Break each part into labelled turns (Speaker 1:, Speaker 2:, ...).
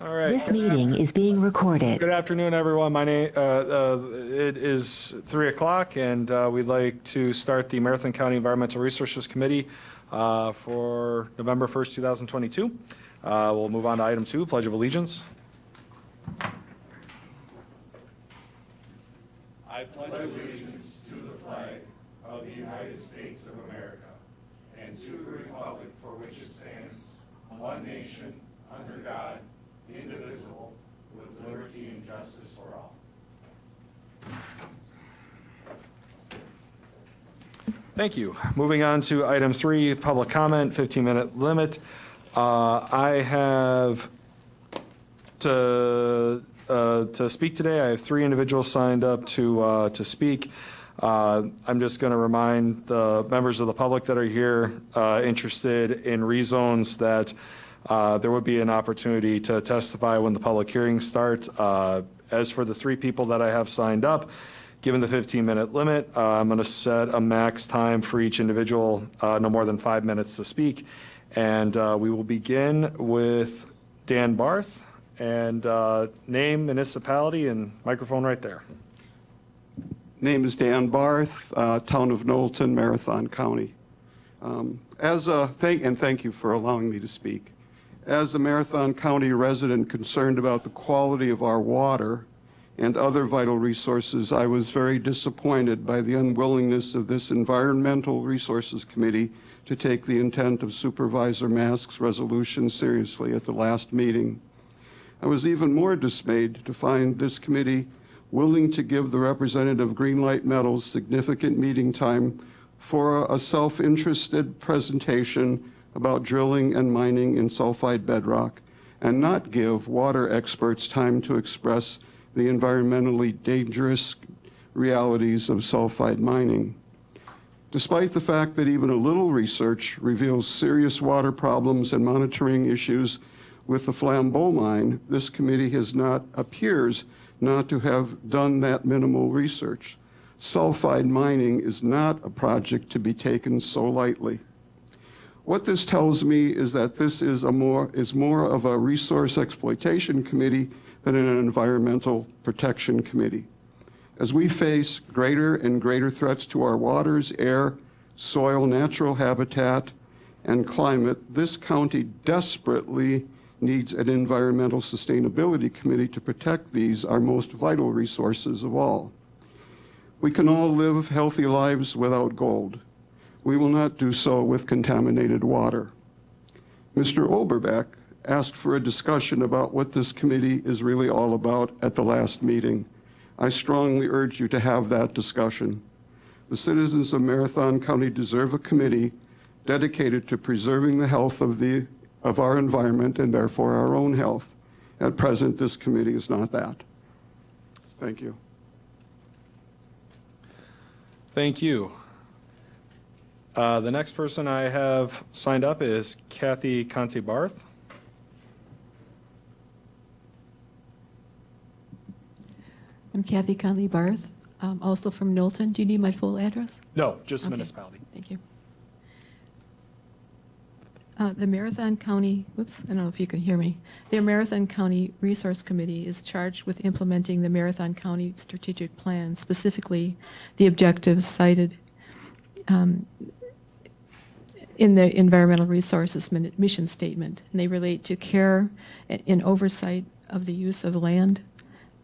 Speaker 1: All right.
Speaker 2: This meeting is being recorded.
Speaker 1: Good afternoon, everyone. My name, it is 3 o'clock, and we'd like to start the Marathon County Environmental Resources Committee for November 1st, 2022. We'll move on to item 2, Pledge of Allegiance. I pledge allegiance to the flag of the United States of America and to the republic for which it stands, one nation, under God, indivisible, with liberty and justice for all. Thank you. Moving on to item 3, public comment, 15-minute limit. I have to speak today. I have 3 individuals signed up to speak. I'm just going to remind the members of the public that are here interested in rezones that there would be an opportunity to testify when the public hearing starts. As for the 3 people that I have signed up, given the 15-minute limit, I'm going to set a max time for each individual, no more than 5 minutes to speak. And we will begin with Dan Barth, and name, municipality, and microphone right there.
Speaker 3: Name is Dan Barth, town of Knowlton, Marathon County. Thank you for allowing me to speak. As a Marathon County resident concerned about the quality of our water and other vital resources, I was very disappointed by the unwillingness of this Environmental Resources Committee to take the intent of Supervisor Mask's resolution seriously at the last meeting. I was even more dismayed to find this committee willing to give the representative Greenlight Metals significant meeting time for a self-interested presentation about drilling and mining in sulfide bedrock, and not give water experts time to express the environmentally dangerous realities of sulfide mining. Despite the fact that even a little research reveals serious water problems and monitoring issues with the Flambeau mine, this committee appears not to have done that minimal research. Sulfide mining is not a project to be taken so lightly. What this tells me is that this is more of a resource exploitation committee than an environmental protection committee. As we face greater and greater threats to our waters, air, soil, natural habitat, and climate, this county desperately needs an environmental sustainability committee to protect these, our most vital resources of all. We can all live healthy lives without gold. We will not do so with contaminated water. Mr. Oberbeck asked for a discussion about what this committee is really all about at the last meeting. I strongly urge you to have that discussion. The citizens of Marathon County deserve a committee dedicated to preserving the health of our environment and therefore our own health. At present, this committee is not that. Thank you.
Speaker 1: Thank you. The next person I have signed up is Kathy Conte Barth.
Speaker 4: I'm Kathy Conley Barth, also from Knowlton. Do you need my full address?
Speaker 1: No, just
Speaker 4: Okay.
Speaker 1: municipality.
Speaker 4: Thank you. The Marathon County, I don't know if you can hear me. The Marathon County Resource Committee is charged with implementing the Marathon County Strategic Plan, specifically the objectives cited in the Environmental Resources Mission Statement. And they relate to care and oversight of the use of land,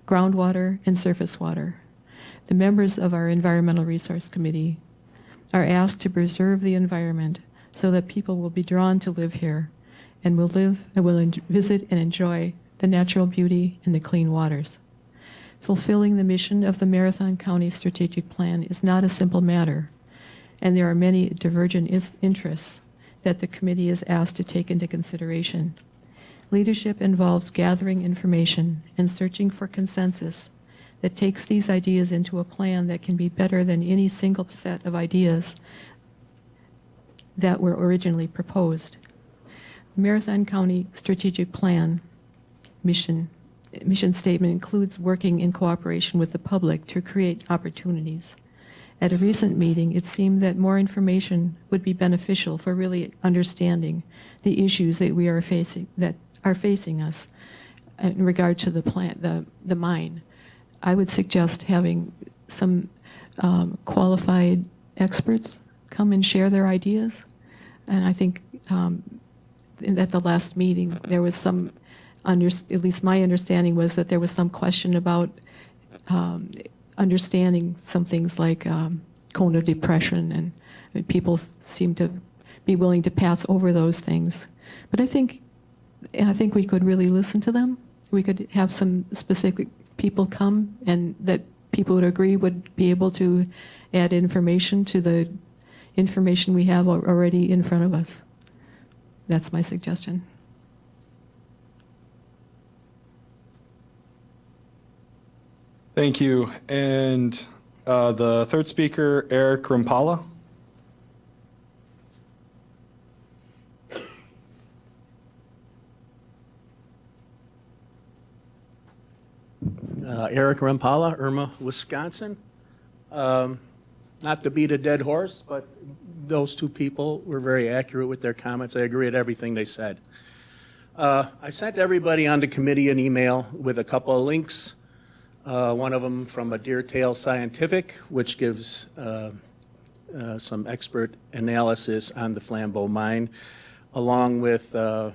Speaker 4: groundwater, and surface water. The members of our Environmental Resource Committee are asked to preserve the environment so that people will be drawn to live here and will visit and enjoy the natural beauty and the clean waters. Fulfilling the mission of the Marathon County Strategic Plan is not a simple matter, and there are many divergent interests that the committee is asked to take into consideration. Leadership involves gathering information and searching for consensus that takes these ideas into a plan that can be better than any single set of ideas that were originally proposed. The Marathon County Strategic Plan mission statement includes working in cooperation with the public to create opportunities. at a recent meeting, it seemed that more information would be beneficial for really understanding the issues that we are facing us in regard to the plant, the mine. I would suggest having some qualified experts come and share their ideas. And I think at the last meeting, there was some, at least my understanding was that there was some question about understanding some things like cone of depression, and people seem to be willing to pass over those things. But I think we could really listen to them. We could have some specific people come, and that people would agree would be able to add information to the information we have already in front of us. That's my suggestion.
Speaker 1: Thank you. And the third speaker, Eric Rimpala.
Speaker 5: Eric Rimpala, Irma, Wisconsin. Not to beat a dead horse, but those two people were very accurate with their comments. I agree with everything they said. I sent everybody on the committee an email with a couple of links. One of them from a Deer Tail Scientific, which gives some expert analysis on the Flambeau mine, along with a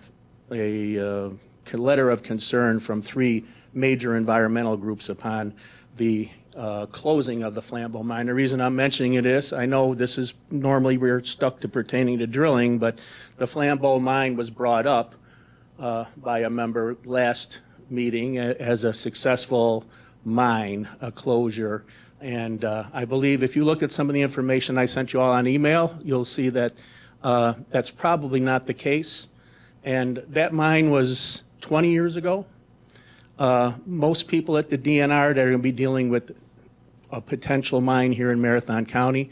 Speaker 5: letter of concern from 3 major environmental groups upon the closing of the Flambeau mine. The reason I'm mentioning it is, I know this is normally we're stuck to pertaining to drilling, but the Flambeau mine was brought up by a member last meeting as a successful mine, a closure. And I believe if you look at some of the information I sent you all on email, you'll see that that's probably not the case. And that mine was 20 years ago. Most people at the DNR that are going to be dealing with a potential mine here in Marathon County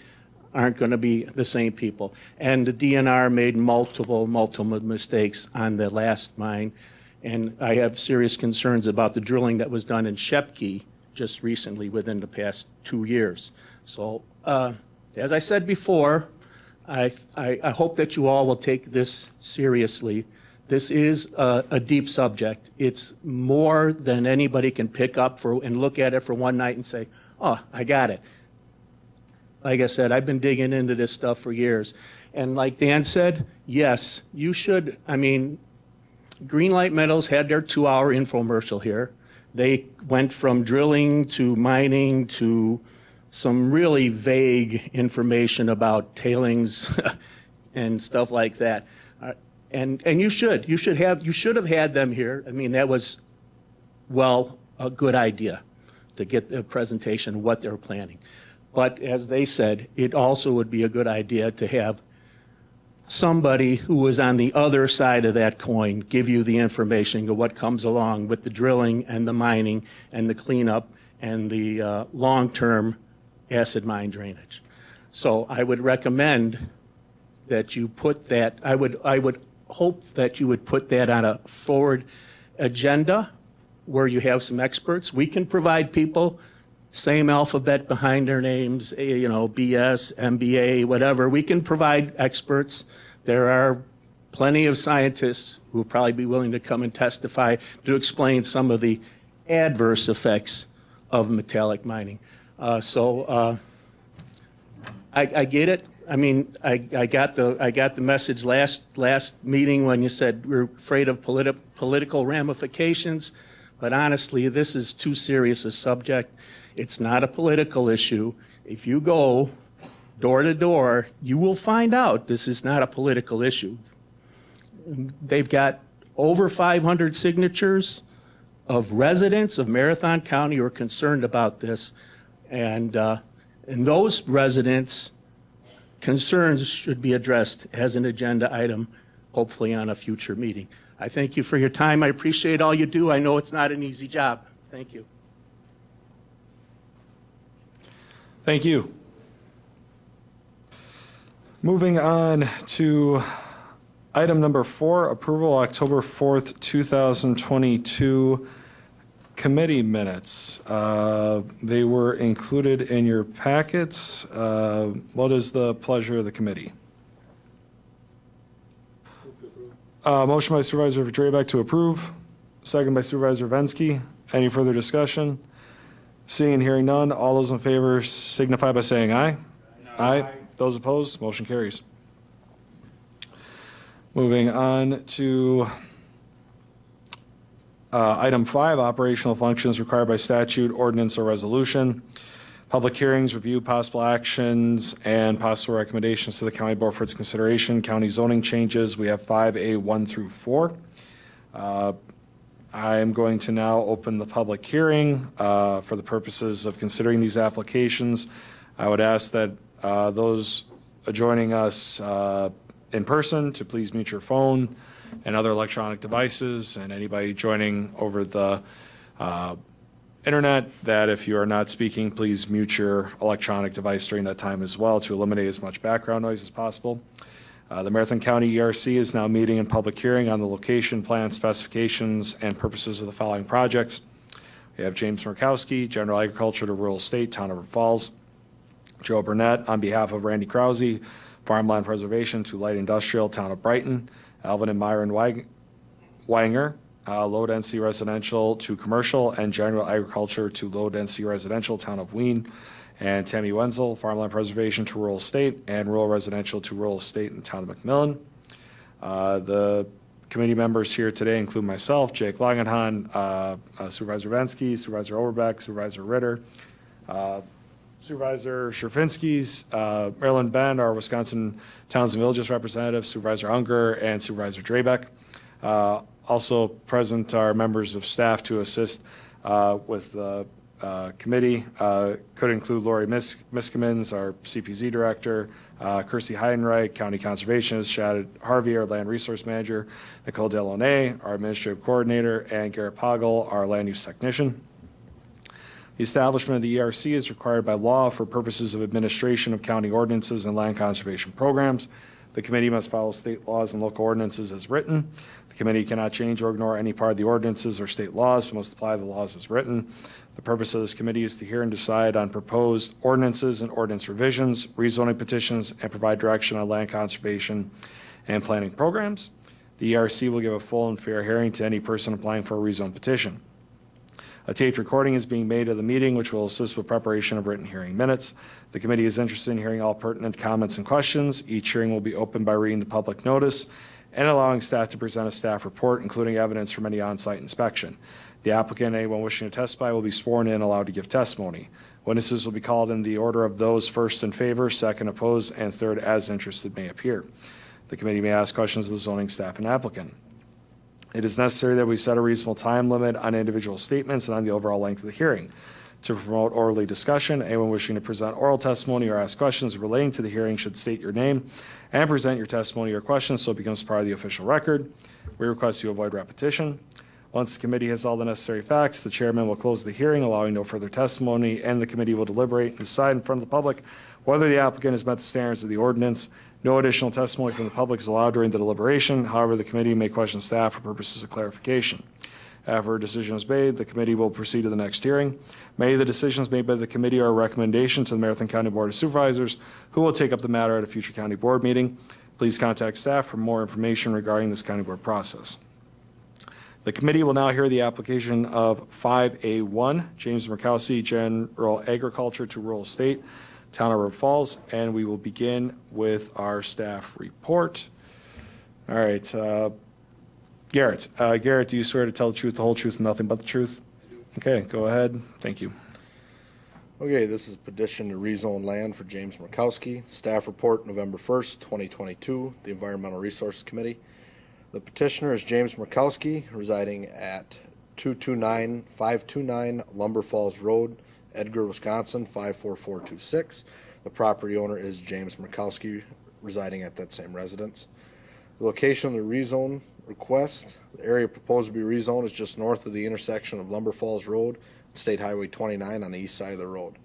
Speaker 5: aren't going to be the same people. And the DNR made multiple mistakes on the last mine. And I have serious concerns about the drilling that was done in Shepke just recently within the past 2 years. So as I said before, I hope that you all will take this seriously. This is a deep subject. It's more than anybody can pick up and look at it for one night and say, oh, I got it. Like I said, I've been digging into this stuff for years. And like Dan said, yes, you should. I mean, Greenlight Metals had their 2-hour infomercial here. They went from drilling to mining to some really vague information about tailings and stuff like that. And you should have had them here. I mean, that was, well, a good idea to get the presentation of what they're planning. But as they said, it also would be a good idea to have somebody who was on the other side of that coin give you the information of what comes along with the drilling and the mining and the cleanup and the long-term acid mine drainage. So I would recommend that you put that, I would hope that you would put that on a forward agenda where you have some experts. We can provide people, same alphabet behind their names, you know, BS, MBA, whatever. We can provide experts. There are plenty of scientists who will probably be willing to come and testify to explain some of the adverse effects of metallic mining. I get it. I mean, I got the message last meeting when you said we're afraid of political ramifications, but honestly, this is too serious a subject. It's not a political issue. If you go door to door, you will find out this is not a political issue. They've got over 500 signatures of residents of Marathon County who are concerned about this, and those residents' concerns should be addressed as an agenda item, hopefully on a future meeting. I thank you for your time. I appreciate all you do. I know it's not an easy job. Thank you.
Speaker 1: Thank you. Moving on to item number 4, approval October 4th, 2022 committee minutes. They were included in your packets. What is the pleasure of the committee? Motion by Supervisor Drabek to approve, second by Supervisor Vensky. Any further discussion? Seeing and hearing none, all those in favor signify by saying aye. Aye. Those opposed, motion carries. Moving on to item 5, operational functions required by statute, ordinance, or resolution. Public hearings, review possible actions, and possible recommendations to the county board for its consideration. County zoning changes, we have 5A 1 through 4. I am going to now open the public hearing for the purposes of considering these applications. I would ask that those joining us in person to please mute your phone and other electronic devices, and anybody joining over the internet, that if you are not speaking, please mute your electronic device during that time as well to eliminate as much background noise as possible. The Marathon County ERC is now meeting in public hearing on the location, plan, specifications, and purposes of the following projects. We have James Murkowski, General Agriculture to Rural Estate, Town of River Falls. Joe Burnett, on behalf of Randy Krause, Farmland Preservation to Light Industrial, Town of Brighton. Alvin and Myron Wanger, low-density residential to commercial, and General Agriculture to low-density residential, Town of Wien. And Tammy Wenzel, Farmland Preservation to Rural Estate, and Rural Residential to Rural Estate in the Town of McMillan. The committee members here today include myself, Jake Langenhahn, Supervisor Vensky, Supervisor Overbeck, Supervisor Ritter, Supervisor Sherfinsky's, Marilyn Ben, our Wisconsin Towns and Villages representative, Supervisor Unger, and Supervisor Drabek. Also present are members of staff to assist with the committee. Could include Lori Miskimins, our CPZ director, Kirsty Heidenreich, County Conservationist, Shad Harvey, our Land Resource Manager, Nicole Delaunay, our Administrative Coordinator, and Garrett Poggle, our Land Use Technician. The establishment of the ERC is required by law for purposes of administration of county ordinances and land conservation programs. The committee must follow state laws and local ordinances as written. The committee cannot change or ignore any part of the ordinances or state laws, but must apply the laws as written. The purpose of this committee is to hear and decide on proposed ordinances and ordinance revisions, rezoning petitions, and provide direction on land conservation and planning programs. The ERC will give a full and fair hearing to any person applying for a rezone petition. A taped recording is being made of the meeting, which will assist with preparation of written hearing minutes. The committee is interested in hearing all pertinent comments and questions. Each hearing will be opened by reading the public notice and allowing staff to present a staff report, including evidence from any on-site inspection. The applicant and anyone wishing to testify will be sworn in and allowed to give testimony. Witnesses will be called in the order of those first in favor, second opposed, and third as interested may appear. The committee may ask questions of the zoning staff and applicant. It is necessary that we set a reasonable time limit on individual statements and on the overall length of the hearing. To promote orderly discussion, anyone wishing to present oral testimony or ask questions relating to the hearing should state your name and present your testimony or questions so it becomes part of the official record. We request you avoid repetition. Once the committee has all the necessary facts, the chairman will close the hearing, allowing no further testimony, and the committee will deliberate and decide in front of the public whether the applicant has met the standards of the ordinance. No additional testimony from the public is allowed during the deliberation. However, the committee may question staff for purposes of clarification. After a decision is made, the committee will proceed to the next hearing. May the decisions made by the committee are a recommendation to the Marathon County Board of Supervisors, who will take up the matter at a future county board meeting. Please contact staff for more information regarding this county board process. The committee will now hear the application of 5A1, James Murkowski, General Agriculture to Rural Estate, Town of River Falls, and we will begin with our staff report. All right, Garrett. Garrett, do you swear to tell the truth, the whole truth, and nothing but the truth? I do. Okay, go ahead. Thank you.
Speaker 6: Okay, this is a petition to rezone land for James Murkowski. Staff report November 1st, 2022, the Environmental Resources Committee. The petitioner is James Murkowski, residing at 529 Lumber Falls Road, Edgar, Wisconsin, 54426. The property owner is James Murkowski, residing at that same residence. The location of the rezone request, the area proposed to be rezoned is just north of the intersection of Lumber Falls Road and State Highway 29 on the east side of the road.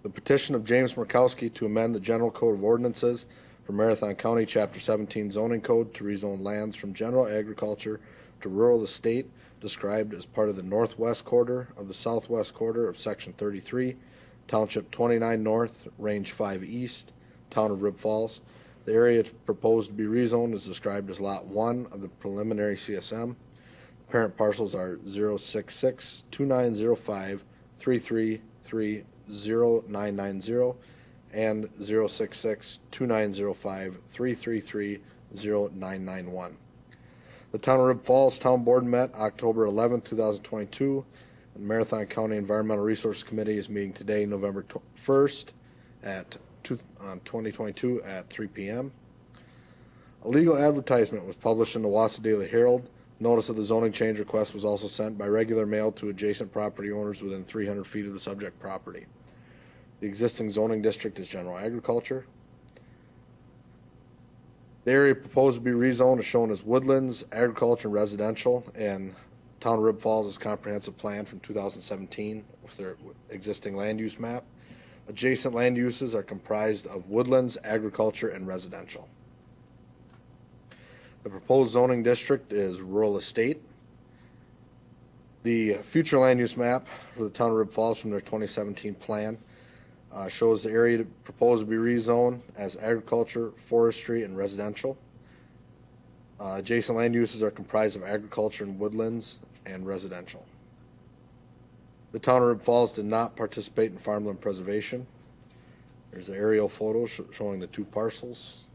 Speaker 6: The petition of James Murkowski to amend the General Code of Ordinances for Marathon County Chapter 17 Zoning Code to rezone lands from general agriculture to rural estate described as part of the northwest quarter of the southwest quarter of Section 33, Township 29 North, Range 5 East, Town of Rib Falls. The area proposed to be rezoned is described as Lot 1 of the preliminary CSM. Parent parcels are 066-2905-333-0990 and 066-2905-333-0991. The Town of Rib Falls Town Board met October 11, 2022. The Marathon County Environmental Resources Committee is meeting today, November 1st, at 2022 at 3 p.m. A legal advertisement was published in the Wausau Daily Herald. Notice of the zoning change request was also sent by regular mail to adjacent property owners within 300 feet of the subject property. The existing zoning district is general agriculture. The area proposed to be rezoned is shown as woodlands, agriculture, and residential, and Town of Rib Falls' comprehensive plan from 2017 with their existing land use map. Adjacent land uses are comprised of woodlands, agriculture, and residential. The proposed zoning district is rural estate. The future land use map for the Town of Rib Falls from their 2017 plan shows the area proposed to be rezoned as agriculture, forestry, and residential. Adjacent land uses are comprised of agriculture and woodlands and residential. The Town of Rib Falls did not participate in farmland preservation. There's the aerial photo showing the two parcels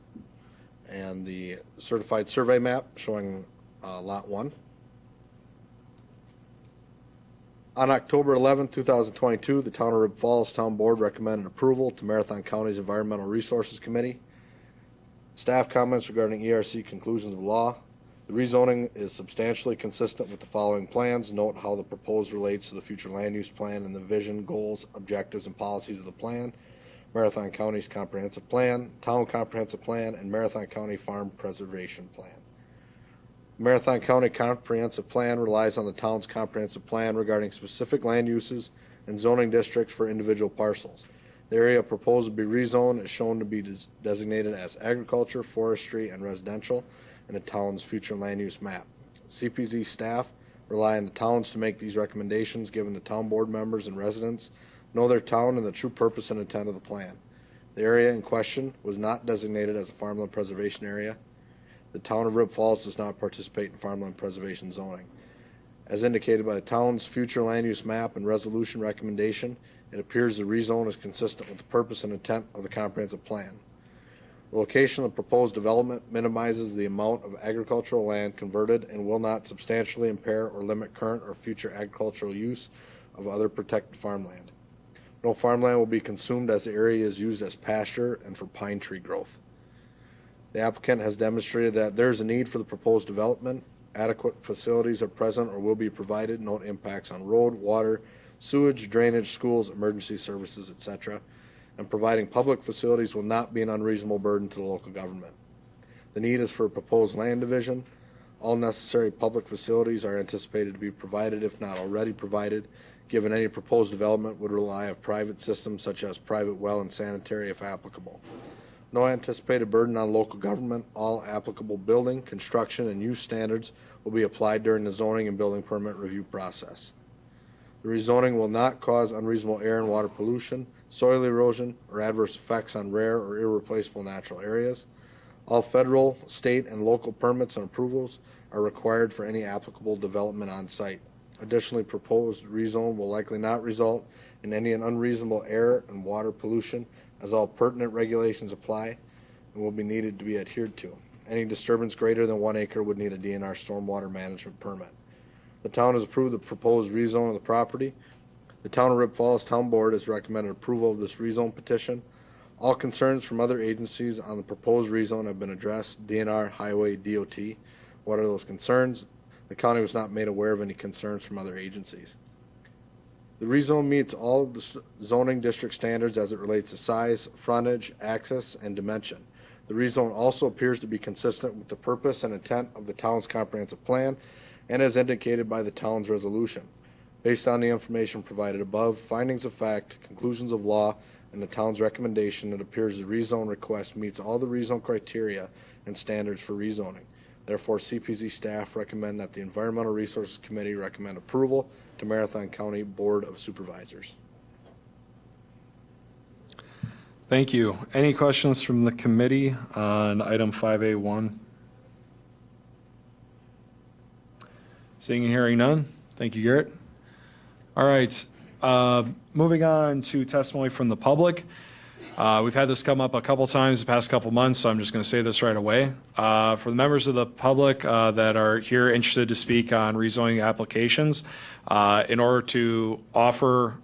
Speaker 6: and the certified survey map showing Lot 1. On October 11, 2022, the Town of Rib Falls Town Board recommended approval to Marathon County's Environmental Resources Committee. Staff comments regarding ERC conclusions of law. The rezoning is substantially consistent with the following plans. Note how the proposed relates to the future land use plan and the vision, goals, objectives, and policies of the plan, Marathon County's comprehensive plan, town comprehensive plan, and Marathon County farm preservation plan. Marathon County comprehensive plan relies on the town's comprehensive plan regarding specific land uses and zoning districts for individual parcels. The area proposed to be rezoned is shown to be designated as agriculture, forestry, and residential in the town's future land use map. CPZ staff rely on the towns to make these recommendations, given the town board members and residents know their town and the true purpose and intent of the plan. The area in question was not designated as a farmland preservation area. The Town of Rib Falls does not participate in farmland preservation zoning. As indicated by the town's future land use map and resolution recommendation, it appears the rezone is consistent with the purpose and intent of the comprehensive plan. The location of the proposed development minimizes the amount of agricultural land converted and will not substantially impair or limit current or future agricultural use of other protected farmland. No farmland will be consumed as the area is used as pasture and for pine tree growth. The applicant has demonstrated that there is a need for the proposed development. Adequate facilities are present or will be provided. No impacts on road, water, sewage, drainage, schools, emergency services, etc. And providing public facilities will not be an unreasonable burden to the local government. The need is for a proposed land division. All necessary public facilities are anticipated to be provided, if not already provided, given any proposed development would rely on private systems such as private well and sanitary if applicable. No anticipated burden on local government. All applicable building, construction, and use standards will be applied during the zoning and building permit review process. The rezoning will not cause unreasonable air and water pollution, soil erosion, or adverse effects on rare or irreplaceable natural areas. All federal, state, and local permits and approvals are required for any applicable development on site. Additionally, proposed rezone will likely not result in any unreasonable air and water pollution, as all pertinent regulations apply and will be needed to be adhered to. Any disturbance greater than 1 acre would need a DNR stormwater management permit. The town has approved the proposed rezone of the property. The Town of Rib Falls Town Board has recommended approval of this rezone petition. All concerns from other agencies on the proposed rezone have been addressed, DNR, Highway, DOT. What are those concerns? The county was not made aware of any concerns from other agencies. The rezone meets all of the zoning district standards as it relates to size, frontage, access, and dimension. The rezone also appears to be consistent with the purpose and intent of the town's comprehensive plan and as indicated by the town's resolution. Based on the information provided above, findings of fact, conclusions of law, and the town's recommendation, it appears the rezone request meets all the rezone criteria and standards for rezoning. Therefore, CPZ staff recommend that the Environmental Resources Committee recommend approval to Marathon County Board of Supervisors.
Speaker 1: Thank you. Any questions from the committee on item 5A1? Seeing and hearing none. Thank you, Garrett. All right. Moving on to testimony from the public. We've had this come up a couple times the past couple months, so I'm just going to say this right away. For the members of the public that are here interested to speak on rezoning applications, in order to offer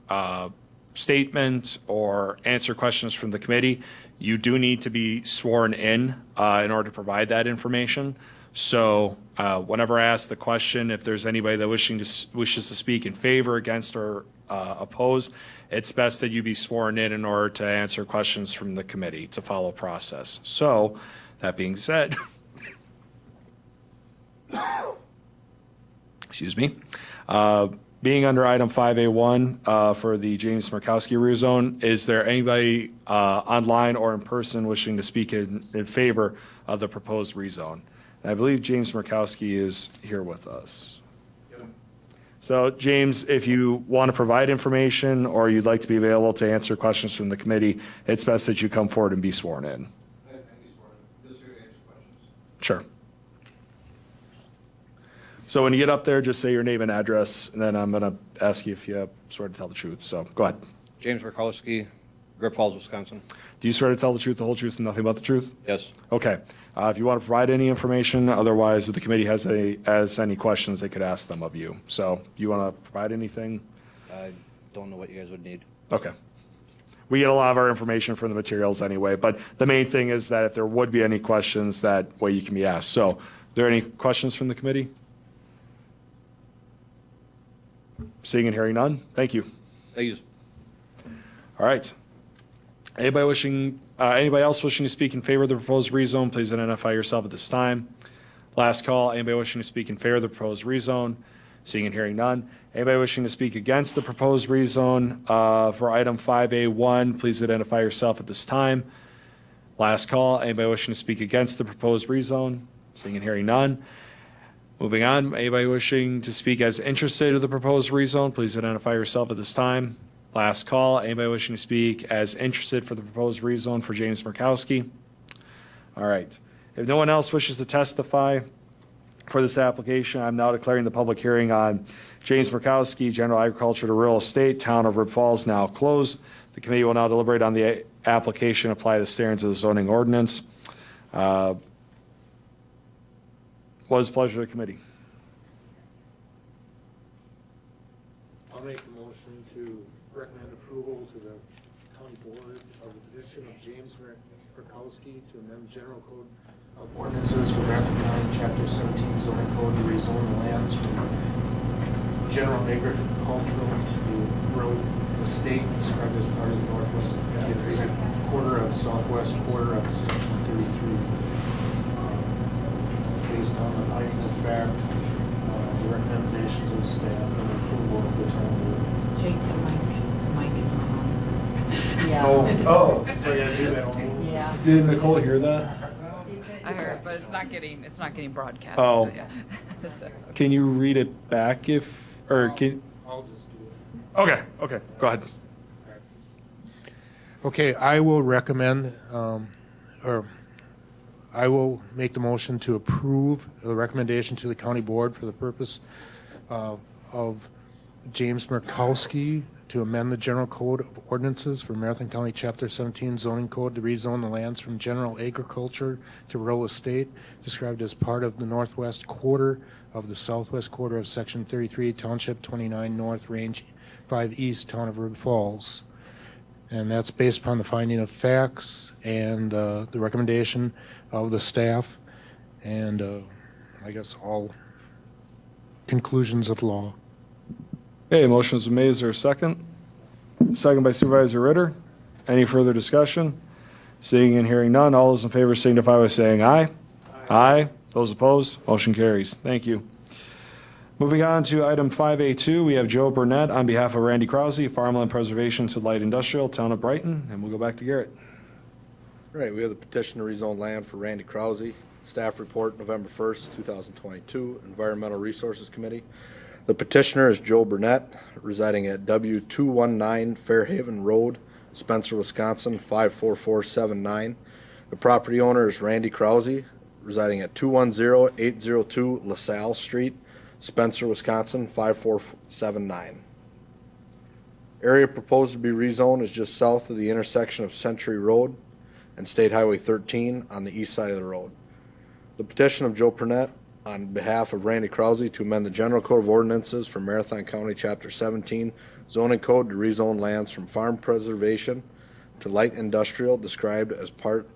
Speaker 1: statement or answer questions from the committee, you do need to be sworn in order to provide that information. So whenever I ask the question, if there's anybody that wishes to speak in favor, against, or opposed, it's best that you be sworn in order to answer questions from the committee to follow process. So that being said, excuse me, being under item 5A1 for the James Murkowski rezone, is there anybody online or in person wishing to speak in favor of the proposed rezone? And I believe James Murkowski is here with us. So James, if you want to provide information or you'd like to be available to answer questions from the committee, it's best that you come forward and be sworn in. Sure. So when you get up there, just say your name and address, and then I'm going to ask you if you swear to tell the truth. So go ahead.
Speaker 7: James Murkowski, Grip Falls, Wisconsin.
Speaker 1: Do you swear to tell the truth, the whole truth, and nothing but the truth?
Speaker 7: Yes.
Speaker 1: Okay. If you want to provide any information, otherwise, if the committee has any questions, they could ask them of you. So you want to provide anything?
Speaker 7: I don't know what you guys would need.
Speaker 1: Okay. We get a lot of our information from the materials anyway, but the main thing is that if there would be any questions, that way you can be asked. So, are there any questions from the committee? Seeing and hearing none, thank you.
Speaker 7: Thank you.
Speaker 1: All right. Anybody else wishing to speak in favor of the proposed rezone, please identify yourself at this time. Last call, anybody wishing to speak in favor of the proposed rezone? Seeing and hearing none. Anybody wishing to speak against the proposed rezone for item 5A1, please identify yourself at this time. Last call, anybody wishing to speak against the proposed rezone? Seeing and hearing none. Moving on, anybody wishing to speak as interested in the proposed rezone, please identify yourself at this time. Last call, anybody wishing to speak as interested for the proposed rezone for James Murkowski? All right. If no one else wishes to testify for this application, I'm now declaring the public hearing on James Murkowski, General Agriculture to Real Estate, Town of Rib Falls, now closed. The committee will now deliberate on the application, apply the standards of the zoning ordinance. What is the pleasure of the committee?
Speaker 8: I'll make a motion to recommend approval to the county board of the petition of James Murkowski to amend general code of ordinances for Marathon County, chapter 17 zoning code to rezone the lands from general agricultural to rural estate described as part of the northwest quarter of southwest quarter of section 33. It's based on the findings of fact, the recommendations of staff, and approval of the town board.
Speaker 9: Jake, the mic is not on. Yeah.
Speaker 1: Oh,
Speaker 8: So you gotta do that all.
Speaker 9: Yeah.
Speaker 1: did Nicole hear that?
Speaker 9: I heard, but it's not getting broadcast.
Speaker 1: Oh.
Speaker 9: Yeah. So,
Speaker 1: Can you read it back
Speaker 8: I'll just do it.
Speaker 1: Okay, go ahead.
Speaker 8: Okay, I will recommend, or I will make the motion to approve the recommendation to the county board for the purpose of James Murkowski to amend the general code of ordinances for Marathon County Chapter 17 zoning code to rezone the lands from general agriculture to rural estate described as part of the northwest quarter of the southwest quarter of Section 33, Township 29 North, Range 5 East, Town of Rib Falls. And that's based upon the finding of facts and the recommendation of the staff and I guess all conclusions of law.
Speaker 1: Okay, motion's been made. Is there a second? Second by Supervisor Ritter. Any further discussion? Seeing and hearing none, all those in favor signify by saying aye. Aye. Those opposed, motion carries. Thank you. Moving on to item 5A2, we have Joe Burnett on behalf of Randy Krause, Farmland Preservation to Light Industrial, Town of Brighton, and we'll go back to Garrett.
Speaker 6: All right, we have the petition to rezone land for Randy Krause, Staff report, November 1st, 2022, Environmental Resources Committee. The petitioner is Joe Burnett, residing at W219 Fairhaven Road, Spencer, Wisconsin, 54479. The property owner is Randy Krause, residing at 210802 LaSalle Street, Spencer, Wisconsin, 54479. Area proposed to be rezoned is just south of the intersection of Century Road and State Highway 13 on the east side of the road. The petition of Joe Burnett on behalf of Randy Krause to amend the General Code of Ordinances for Marathon County, Chapter 17, zoning code to rezone lands from farm preservation to light industrial described as part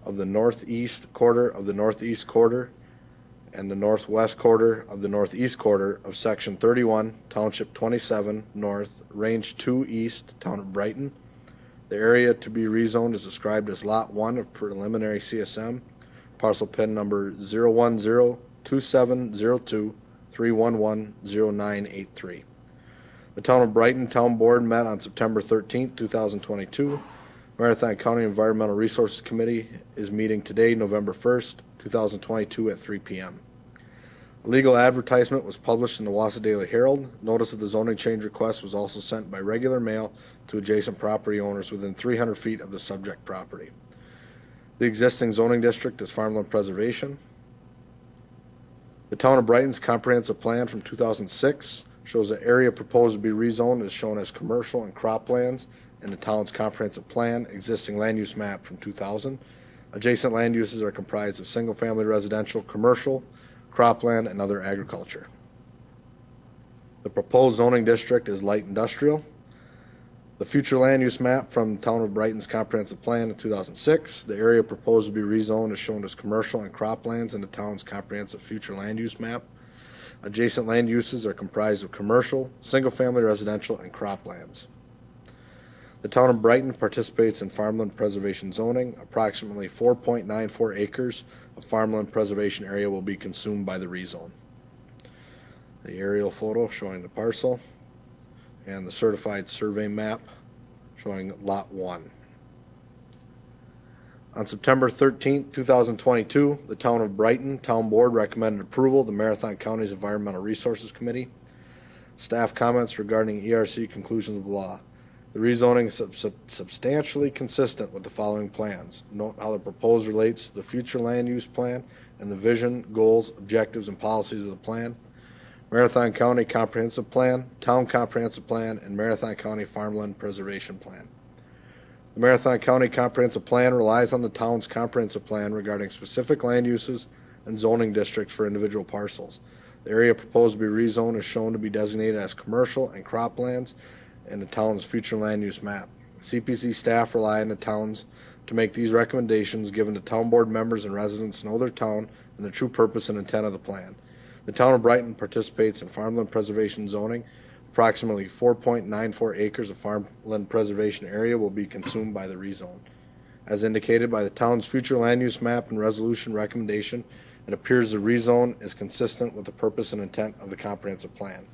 Speaker 6: of the northeast quarter of the northeast quarter and the northwest quarter of the northeast quarter of Section 31, Township 27 North, Range 2 East, Town of Brighton. The area to be rezoned is described as Lot 1 of preliminary CSM, parcel PIN number 010-2702-311-0983. The Town of Brighton Town Board met on September 13, 2022. Marathon County Environmental Resources Committee is meeting today, November 1st, 2022 at 3 p.m. A legal advertisement was published in the Wausau Daily Herald. Notice of the zoning change request was also sent by regular mail to adjacent property owners within 300 feet of the subject property. The existing zoning district is farmland preservation. The Town of Brighton's comprehensive plan from 2006 shows the area proposed to be rezoned is shown as commercial and croplands in the town's comprehensive plan, existing land use map from 2000. Adjacent land uses are comprised of single-family residential, commercial, cropland, and other agriculture. The proposed zoning district is light industrial. The future land use map from Town of Brighton's comprehensive plan in 2006, the area proposed to be rezoned is shown as commercial and croplands in the town's comprehensive future land use map. Adjacent land uses are comprised of commercial, single-family residential, and croplands. The Town of Brighton participates in farmland preservation zoning. Approximately 4.94 acres of farmland preservation area will be consumed by the rezone. The aerial photo showing the parcel and the certified survey map showing Lot 1. On September 13, 2022, the Town of Brighton Town Board recommended approval of the Marathon County's Environmental Resources Committee. Staff comments regarding ERC conclusions of law. The rezoning is substantially consistent with the following plans. Note how the proposed relates to the future land use plan and the vision, goals, objectives, and policies of the plan. Marathon County Comprehensive Plan, Town Comprehensive Plan, and Marathon County Farmland Preservation Plan. The Marathon County Comprehensive Plan relies on the town's comprehensive plan regarding specific land uses and zoning districts for individual parcels. The area proposed to be rezoned is shown to be designated as commercial and croplands in the town's future land use map. CPC staff rely on the towns to make these recommendations, given the town board members and residents know their town and the true purpose and intent of the plan. The Town of Brighton participates in farmland preservation zoning. Approximately 4.94 acres of farmland preservation area will be consumed by the rezone. As indicated by the town's future land use map and resolution recommendation, it appears the rezone is consistent with the purpose and intent of the comprehensive plan.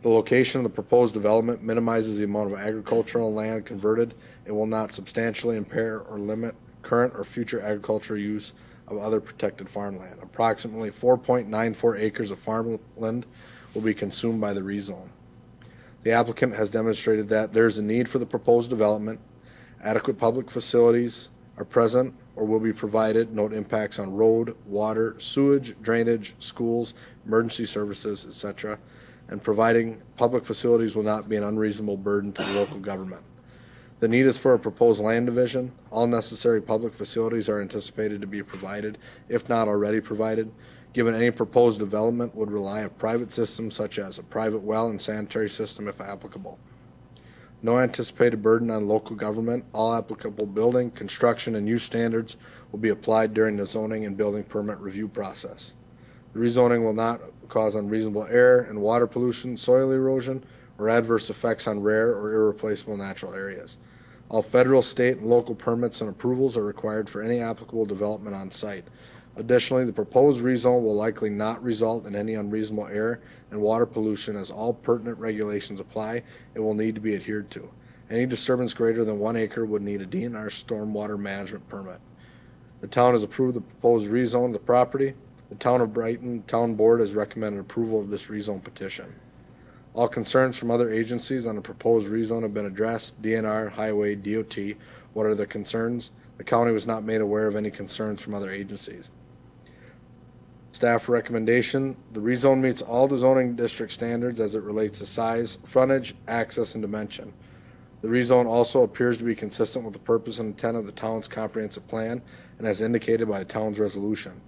Speaker 6: The location of the proposed development minimizes the amount of agricultural land converted. It will not substantially impair or limit current or future agricultural use of other protected farmland. Approximately 4.94 acres of farmland will be consumed by the rezone. The applicant has demonstrated that there is a need for the proposed development. Adequate public facilities are present or will be provided. Note impacts on road, water, sewage, drainage, schools, emergency services, etc. And providing public facilities will not be an unreasonable burden to the local government. The need is for a proposed land division. All necessary public facilities are anticipated to be provided, if not already provided. Given any proposed development would rely on private systems such as a private well and sanitary system if applicable. No anticipated burden on local government. All applicable building, construction, and use standards will be applied during the zoning and building permit review process. The rezoning will not cause unreasonable air and water pollution, soil erosion, or adverse effects on rare or irreplaceable natural areas. All federal, state, and local permits and approvals are required for any applicable development on site. Additionally, the proposed rezone will likely not result in any unreasonable air and water pollution, as all pertinent regulations apply and will need to be adhered to. Any disturbance greater than 1 acre would need a DNR stormwater management permit. The town has approved the proposed rezone of the property. The Town of Brighton Town Board has recommended approval of this rezone petition. All concerns from other agencies on the proposed rezone have been addressed. DNR, Highway, DOT. What are the concerns? The county was not made aware of any concerns from other agencies. Staff recommendation, the rezone meets all the zoning district standards as it relates to size, frontage, access, and dimension. The rezone also appears to be consistent with the purpose and intent of the town's comprehensive plan and as indicated by the town's resolution.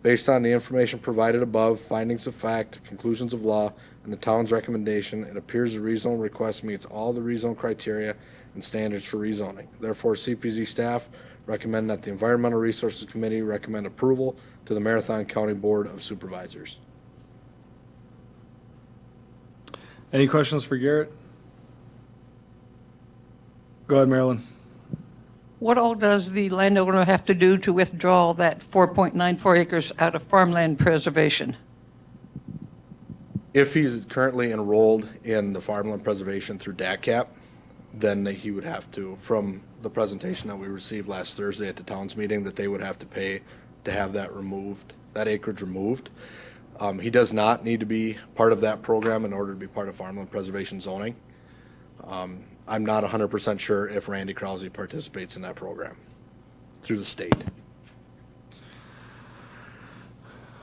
Speaker 6: Based on the information provided above, findings of fact, conclusions of law, and the town's recommendation, it appears the rezone request meets all the rezone criteria and standards for rezoning. Therefore, CPZ staff recommend that the Environmental Resources Committee recommend approval to the Marathon County Board of Supervisors.
Speaker 1: Any questions for Garrett? Go ahead, Marilyn.
Speaker 10: What all does the landowner have to do to withdraw that 4.94 acres out of farmland preservation?
Speaker 6: If he's currently enrolled in the farmland preservation through DACAP, then he would have to, from the presentation that we received last Thursday at the town's meeting, that they would have to pay to have that removed, that acreage removed. He does not need to be part of that program in order to be part of farmland preservation zoning. I'm not 100% sure if Randy Krause participates in that program through the state.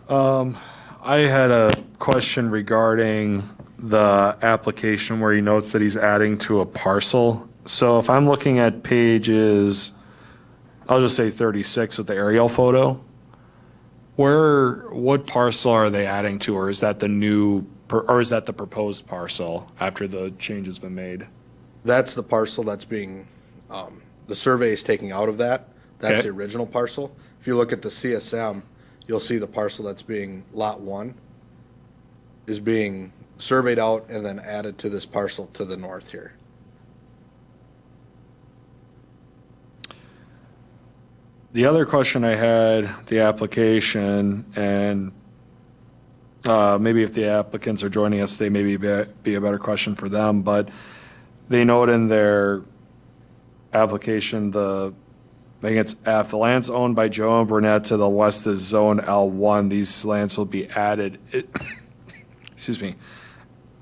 Speaker 1: I had a question regarding the application where he notes that he's adding to a parcel. So if I'm looking at pages, I'll just say 36 with the aerial photo, what parcel are they adding to, or is that or is that the proposed parcel after the change has been made?
Speaker 6: That's the parcel that's being, the survey is taking out of that. That's
Speaker 1: Okay.
Speaker 6: the original parcel. If you look at the CSM, you'll see the parcel that's being Lot 1 is being surveyed out and then added to this parcel to the north here.
Speaker 1: The other question I had, the application, and maybe if the applicants are joining us, they maybe be a better question for them, but they note in their application, I think it's F, the land's owned by Joe and Burnett to the west is zone L1. These lands will be added. Excuse me.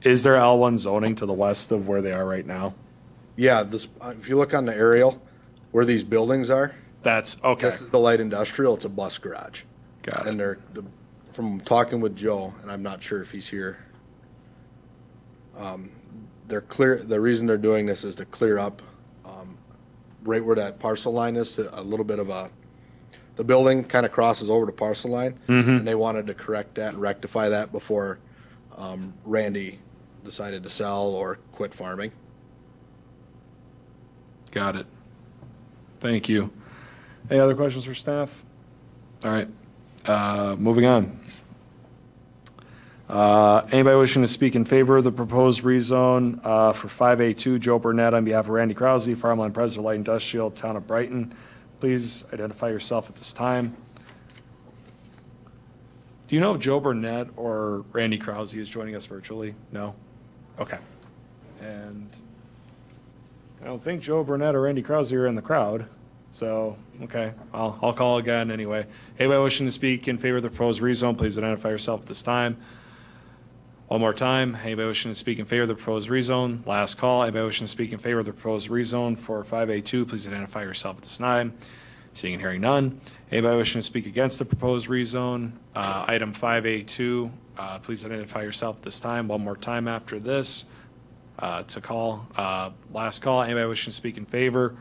Speaker 1: Is there L1 zoning to the west of where they are right now?
Speaker 6: Yeah, this, if you look on the aerial, where these buildings are,
Speaker 1: That's, okay.
Speaker 6: this is the light industrial, it's a bus garage.
Speaker 1: Got
Speaker 6: And
Speaker 1: it.
Speaker 6: from talking with Joe, and I'm not sure if he's here, the reason they're doing this is to clear up, right where that parcel line is, a little bit of the building kind of crosses over the parcel line. And they wanted to correct that and rectify that before, Randy decided to sell or quit farming.
Speaker 1: Got it. Thank you. Any other questions for staff? All right, moving on. Anybody wishing to speak in favor of the proposed rezone for 5A2, Joe Burnett on behalf of Randy Krause, Farmland President, Light Industrial, Town of Brighton. Please identify yourself at this time. Do you know if Joe Burnett or Randy Krause is joining us virtually? No? Okay. And I don't think Joe Burnett or Randy Krause are in the crowd. So, okay, I'll call again anyway. Anybody wishing to speak in favor of the proposed rezone, please identify yourself at this time. One more time, anybody wishing to speak in favor of the proposed rezone, last call. Anybody wishing to speak in favor of the proposed rezone for 5A2, please identify yourself at this time. Seeing and hearing none. Anybody wishing to speak against the proposed rezone, item 5A2, please identify yourself at this time. One more time after this to call. Last call, anybody wishing to speak in favor,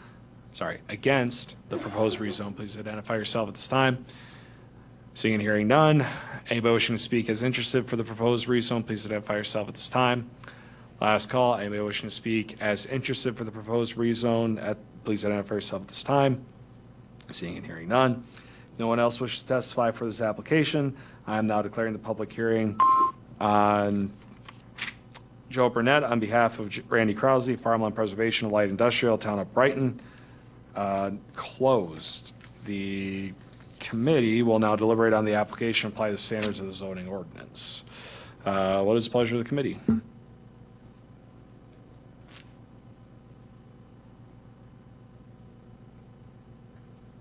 Speaker 1: against the proposed rezone, please identify yourself at this time. Seeing and hearing none. Anybody wishing to speak as interested for the proposed rezone, please identify yourself at this time. Last call. Anybody wishing to speak as interested for the proposed rezone, please identify yourself at this time. Seeing and hearing none. No one else wishes to testify for this application. I am now declaring the public hearing on Joe Burnett on behalf of Randy Krause, Farmland Preservation, Light Industrial, Town of Brighton, closed. The committee will now deliberate on the application, apply the standards of the zoning ordinance. What is the pleasure of the committee?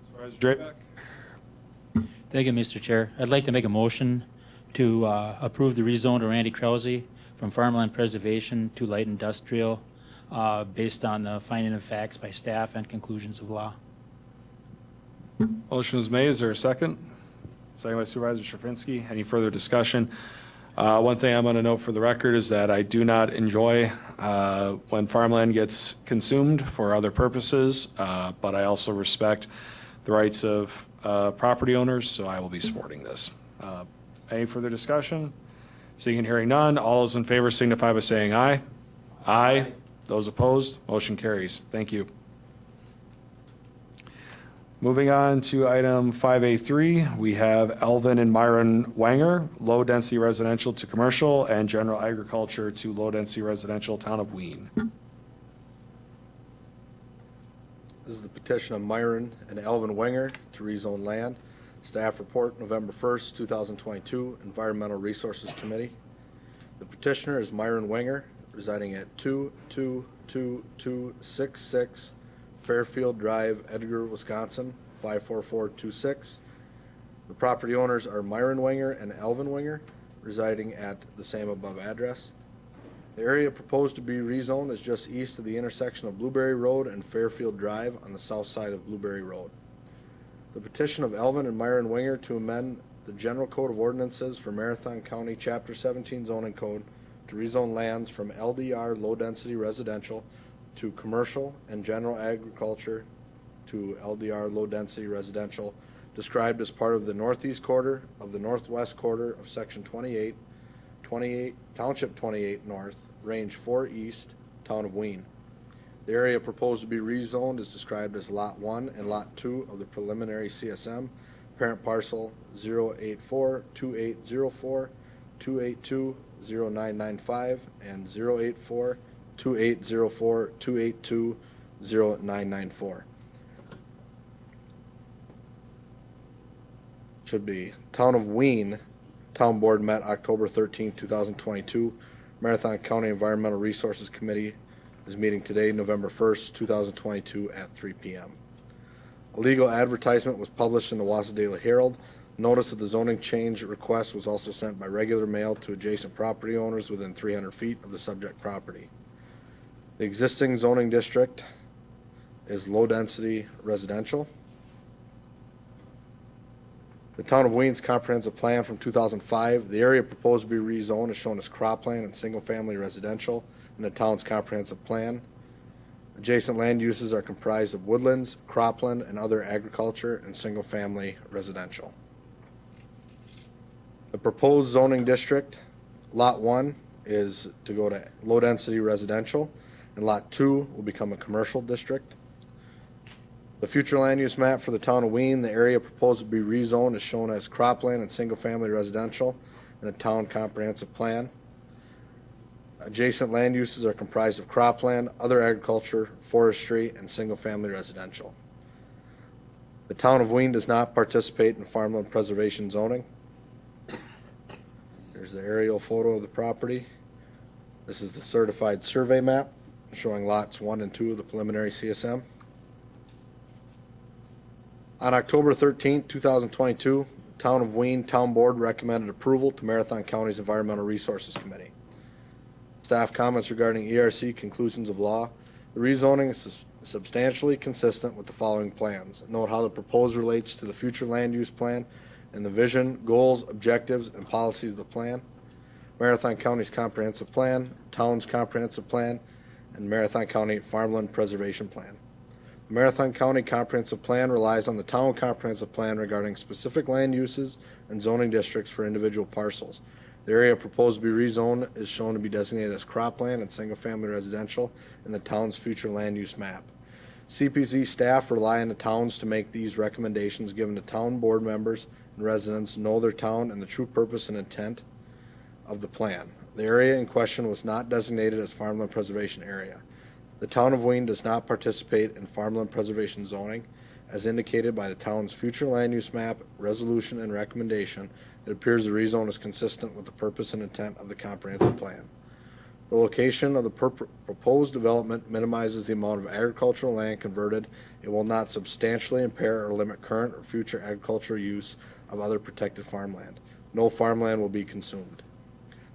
Speaker 1: Supervisor Drayback?
Speaker 11: Thank you, Mr. Chair. I'd like to make a motion to approve the rezone to Randy Krause from farmland preservation to light industrial based on the finding of facts by staff and conclusions of law.
Speaker 1: Motion is made. Is there a second? Second by Supervisor Stravinsky. Any further discussion? One thing I'm going to note for the record is that I do not enjoy when farmland gets consumed for other purposes, but I also respect the rights of property owners, so I will be supporting this. Any further discussion? Seeing and hearing none, all those in favor signify by saying aye. Aye. Those opposed, motion carries. Thank you. Moving on to item 5A3, we have Elvin and Myron Wanger, low-density residential to commercial and general agriculture to low-density residential, town of Wien.
Speaker 6: This is the petition of Myron and Alvin Wenger to rezone land. Staff report, November 1st, 2022, Environmental Resources Committee. The petitioner is Myron Wenger, residing at 22266 Fairfield Drive, Edgar, Wisconsin, 54426. The property owners are Myron Wenger and Alvin Wenger, residing at the same above address. The area proposed to be rezoned is just east of the intersection of Blueberry Road and Fairfield Drive on the south side of Blueberry Road. The petition of Alvin and Myron Wenger to amend the General Code of Ordinances for Marathon County Chapter 17 zoning code to rezone lands from LDR low-density residential to commercial and general agriculture to LDR low-density residential, described as part of the northeast quarter of the northwest quarter of Section 28, Township 28 North, Range 4 East, Town of Wien. The area proposed to be rezoned is described as Lot 1 and Lot 2 of the preliminary CSM, parent parcel 084-2804, 282-0995, and 084-2804-282-0994. Should be Town of Wien. Town Board met October 13, 2022. Marathon County Environmental Resources Committee is meeting today, November 1st, 2022 at 3 p.m. A legal advertisement was published in the Wausau Daily Herald. Notice of the zoning change request was also sent by regular mail to adjacent property owners within 300 feet of the subject property. The existing zoning district is low-density residential. The Town of Wien's comprehensive plan from 2005, the area proposed to be rezoned is shown as cropland and single-family residential in the town's comprehensive plan. Adjacent land uses are comprised of woodlands, cropland, and other agriculture and single-family residential. The proposed zoning district, Lot 1 is to go to low-density residential, and Lot 2 will become a commercial district. The future land use map for the Town of Wien, the area proposed to be rezoned is shown as cropland and single-family residential in the town comprehensive plan. Adjacent land uses are comprised of cropland, other agriculture, forestry, and single-family residential. The Town of Wien does not participate in farmland preservation zoning. Here's the aerial photo of the property. This is the certified survey map showing lots 1 and 2 of the preliminary CSM. On October 13, 2022, the Town of Wien Town Board recommended approval to Marathon County's Environmental Resources Committee. Staff comments regarding ERC conclusions of law. The rezoning is substantially consistent with the following plans. Note how the proposed relates to the future land use plan and the vision, goals, objectives, and policies of the plan. Marathon County's comprehensive plan, town's comprehensive plan, and Marathon County farmland preservation plan. The Marathon County Comprehensive Plan relies on the Town Comprehensive Plan regarding specific land uses and zoning districts for individual parcels. The area proposed to be rezoned is shown to be designated as cropland and single-family residential in the town's future land use map. CPZ staff rely on the towns to make these recommendations, given the town board members and residents know their town and the true purpose and intent of the plan. The area in question was not designated as farmland preservation area. The Town of Wien does not participate in farmland preservation zoning. As indicated by the town's future land use map, resolution, and recommendation, it appears the rezone is consistent with the purpose and intent of the comprehensive plan. The location of the proposed development minimizes the amount of agricultural land converted. It will not substantially impair or limit current or future agricultural use of other protected farmland. No farmland will be consumed.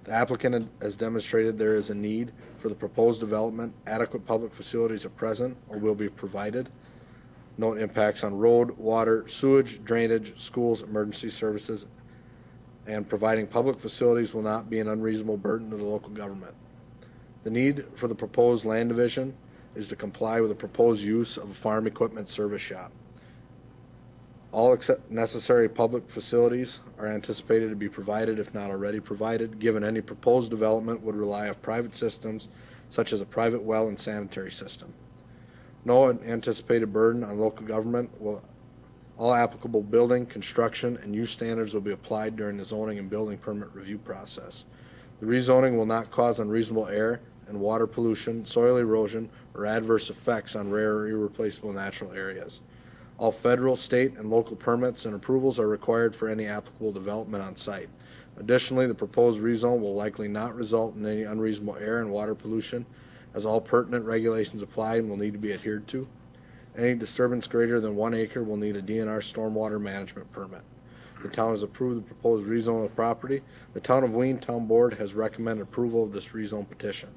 Speaker 6: The applicant has demonstrated there is a need for the proposed development. Adequate public facilities are present or will be provided. No impacts on road, water, sewage, drainage, schools, emergency services, and providing public facilities will not be an unreasonable burden to the local government. The need for the proposed land division is to comply with the proposed use of a farm equipment service shop. All except necessary public facilities are anticipated to be provided, if not already provided, given any proposed development would rely on private systems such as a private well and sanitary system. No anticipated burden on local government will. All applicable building, construction, and use standards will be applied during the zoning and building permit review process. The rezoning will not cause unreasonable air and water pollution, soil erosion, or adverse effects on rare or irreplaceable natural areas. All federal, state, and local permits and approvals are required for any applicable development on site. Additionally, the proposed rezone will likely not result in any unreasonable air and water pollution, as all pertinent regulations apply and will need to be adhered to. Any disturbance greater than 1 acre will need a DNR stormwater management permit. The town has approved the proposed rezone of the property. The Town of Wayne Town Board has recommended approval of this rezone petition.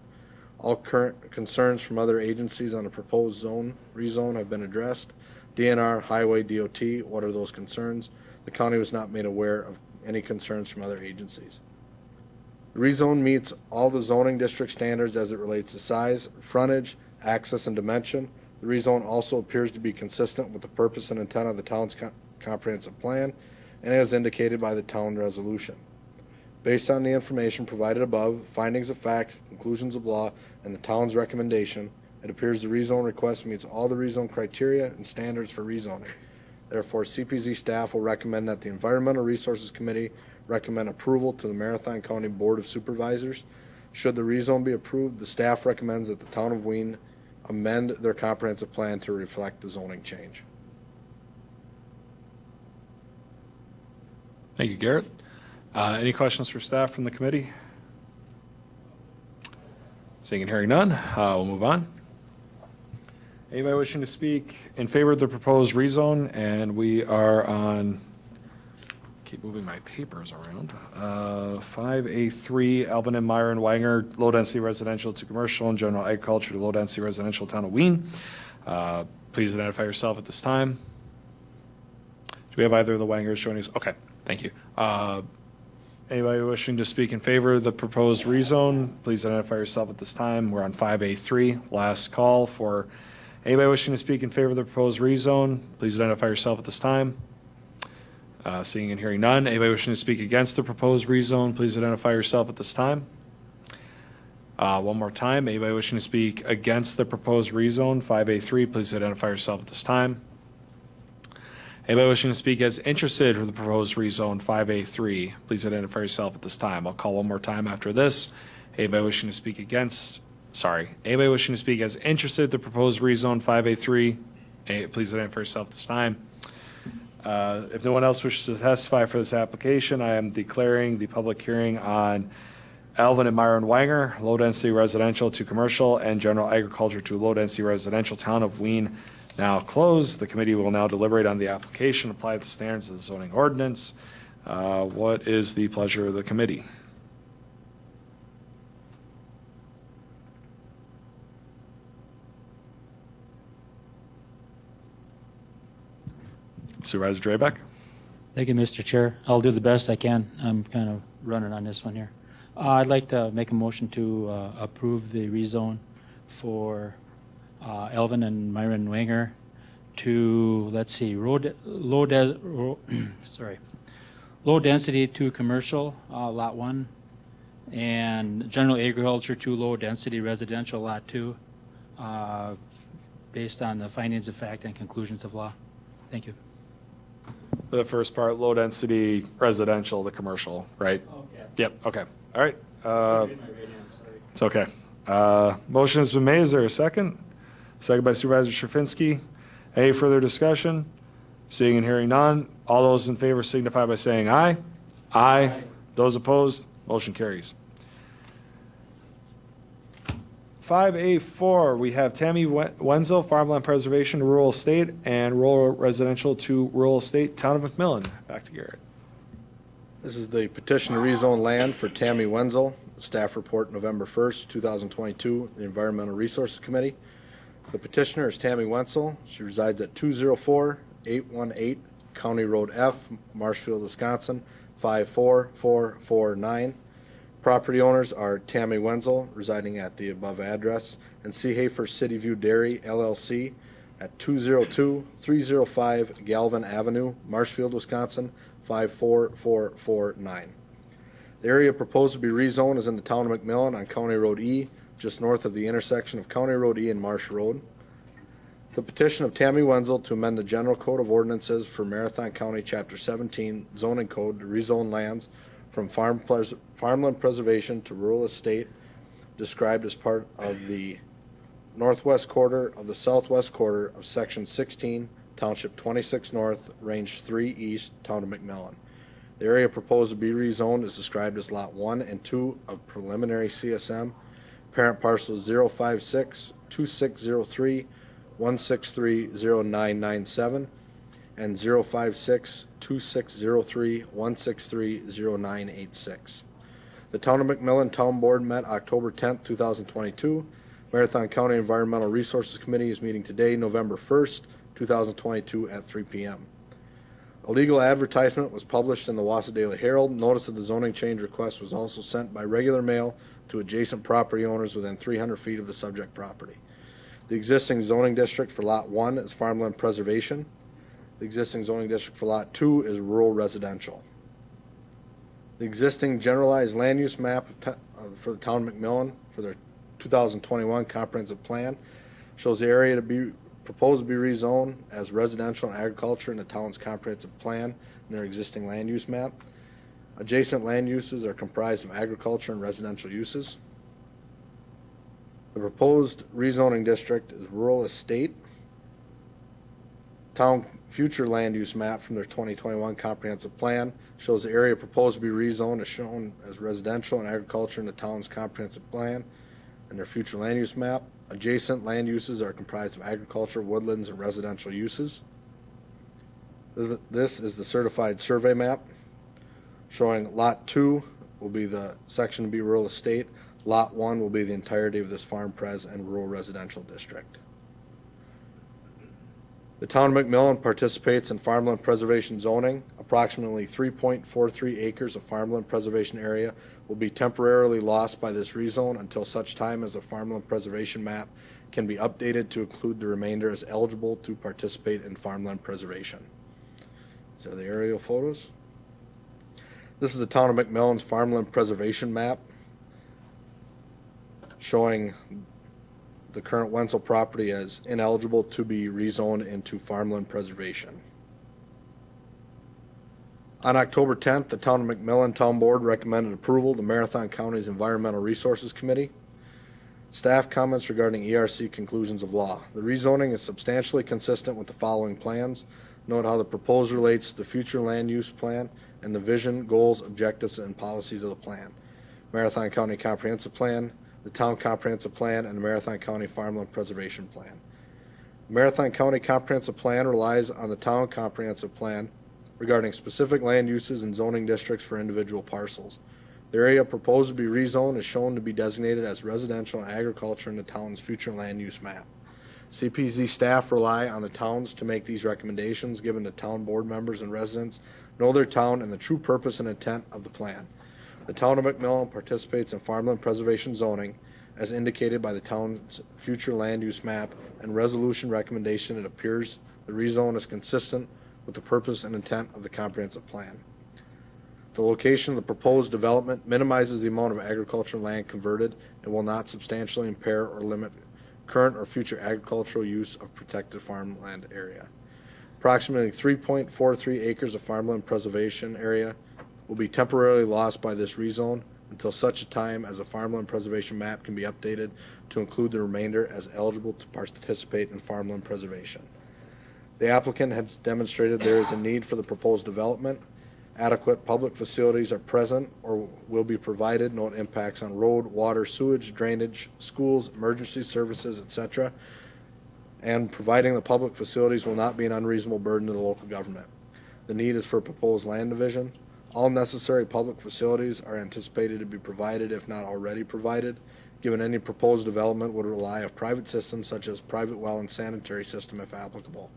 Speaker 6: All current concerns from other agencies on the proposed zone rezone have been addressed. DNR, Highway, DOT, what are those concerns? The county was not made aware of any concerns from other agencies. The rezone meets all the zoning district standards as it relates to size, frontage, access, and dimension. The rezone also appears to be consistent with the purpose and intent of the town's comprehensive plan and as indicated by the town resolution. Based on the information provided above, findings of fact, conclusions of law, and the town's recommendation, it appears the rezone request meets all the rezone criteria and standards for rezoning. Therefore, CPZ staff will recommend that the Environmental Resources Committee recommend approval to the Marathon County Board of Supervisors. Should the rezone be approved, the staff recommends that the Town of Wayne amend their comprehensive plan to reflect the zoning change.
Speaker 1: Thank you, Garrett. Any questions for staff from the committee? Seeing and hearing none, we'll move on. Anybody wishing to speak in favor of the proposed rezone? And we are on, keep moving my papers around, 5A3, Alvin and Myron Wanger, low-density residential to commercial and general agriculture to low-density residential town of Wayne. Please identify yourself at this time. Do we have either of the Wangers joining us? Okay, thank you. Anybody wishing to speak in favor of the proposed rezone, please identify yourself at this time. We're on 5A3, last call for anybody wishing to speak in favor of the proposed rezone, please identify yourself at this time. Seeing and hearing none. Anybody wishing to speak against the proposed rezone, please identify yourself at this time. One more time. Anybody wishing to speak against the proposed rezone, 5A3, please identify yourself at this time. Anybody wishing to speak as interested for the proposed rezone, 5A3, please identify yourself at this time. I'll call one more time after this. Anybody wishing to speak anybody wishing to speak as interested in the proposed rezone, 5A3, please identify yourself at this time. If no one else wishes to testify for this application, I am declaring the public hearing on Alvin and Myron Wanger, low-density residential to commercial and general agriculture to low-density residential town of Wayne now closed. The committee will now deliberate on the application, apply the standards of the zoning ordinance. What is the pleasure of the committee? Supervisor Drabek?
Speaker 11: Thank you, Mr. Chair. I'll do the best I can. I'm kind of running on this one here. I'd like to make a motion to approve the rezone for Alvin and Myron Wanger to, let's see, low density to commercial, lot 1, and general agriculture to low density residential, lot 2, based on the findings of fact and conclusions of law. Thank you.
Speaker 1: The first part, low density residential to commercial, right?
Speaker 11: Okay.
Speaker 1: Yep, okay. All right. It's okay. Motion has been made. Is there a second? Second by Supervisor Sherfinsky. Any further discussion? Seeing and hearing none. All those in favor signify by saying aye. Aye. Those opposed, motion carries. 5A4, we have Tammy Wenzel, Farmland Preservation to Rural Estate, and Rural Residential to Rural Estate, Town of McMillan. Back to Garrett.
Speaker 6: This is the petition to rezone land for Tammy Wenzel. Staff report November 1st, 2022, the Environmental Resources Committee. The petitioner is Tammy Wenzel. She resides at 204-818 County Road F, Marshfield, Wisconsin, 54449. Property owners are Tammy Wenzel, residing at the above address, and Seehafer City View Dairy LLC at 202-305 Galvin Avenue, Marshfield, Wisconsin, 54449. The area proposed to be rezoned is in the town of McMillan on County Road E, just north of the intersection of County Road E and Marsh Road. The petition of Tammy Wenzel to amend the General Code of Ordinances for Marathon County, Chapter 17, zoning code to rezone lands from farmland preservation to rural estate, described as part of the northwest quarter of the southwest quarter of Section 16, Township 26 North, Range 3 East, Town of McMillan. The area proposed to be rezoned is described as Lot 1 and 2 of preliminary CSM, parent parcel 056-2603-163-0997, and 056-2603-163-0986. The Town of McMillan Town Board met October 10th, 2022. Marathon County Environmental Resources Committee is meeting today, November 1st, 2022 at 3 p.m. A legal advertisement was published in the Wausau Daily Herald. Notice of the zoning change request was also sent by regular mail to adjacent property owners within 300 feet of the subject property. The existing zoning district for Lot 1 is farmland preservation. The existing zoning district for Lot 2 is rural residential. The existing generalized land use map for the town of McMillan for their 2021 comprehensive plan shows the area to be proposed to be rezoned as residential and agriculture in the town's comprehensive plan in their existing land use map. Adjacent land uses are comprised of agriculture and residential uses. The proposed rezoning district is rural estate. Town future land use map from their 2021 comprehensive plan shows the area proposed to be rezoned as shown as residential and agriculture in the town's comprehensive plan and their future land use map. Adjacent land uses are comprised of agriculture, woodlands, and residential uses. This is the certified survey map showing Lot 2 will be the section to be rural estate. Lot 1 will be the entirety of this farm pres and rural residential district. The town of McMillan participates in farmland preservation zoning. Approximately 3.43 acres of farmland preservation area will be temporarily lost by this rezone until such time as a farmland preservation map can be updated to include the remainder as eligible to participate in farmland preservation. These are the aerial photos. This is the town of McMillan's farmland preservation map showing the current Wenzel property as ineligible to be rezoned into farmland preservation. On October 10th, the Town of McMillan Town Board recommended approval to Marathon County's Environmental Resources Committee. Staff comments regarding ERC conclusions of law. The rezoning is substantially consistent with the following plans. Note how the proposed relates to the future land use plan and the vision, goals, objectives, and policies of the plan. Marathon County Comprehensive Plan, the Town Comprehensive Plan, and the Marathon County Farmland Preservation Plan. The Marathon County Comprehensive Plan relies on the Town Comprehensive Plan regarding specific land uses and zoning districts for individual parcels. The area proposed to be rezoned is shown to be designated as residential and agriculture in the town's future land use map. CPZ staff rely on the towns to make these recommendations, given the town board members and residents know their town and the true purpose and intent of the plan. The town of McMillan participates in farmland preservation zoning as indicated by the town's future land use map and resolution recommendation. It appears the rezone is consistent with the purpose and intent of the comprehensive plan. The location of the proposed development minimizes the amount of agricultural land converted and will not substantially impair or limit current or future agricultural use of protected farmland area. Approximately 3.43 acres of farmland preservation area will be temporarily lost by this rezone until such a time as a farmland preservation map can be updated to include the remainder as eligible to participate in farmland preservation. The applicant has demonstrated there is a need for the proposed development. adequate public facilities are present or will be provided, no impacts on road, water, sewage, drainage, schools, emergency services, etc., and providing the public facilities will not be an unreasonable burden to the local government. The need is for proposed land division. All necessary public facilities are anticipated to be provided, if not already provided, given any proposed development would rely on private systems such as private well and sanitary system if applicable.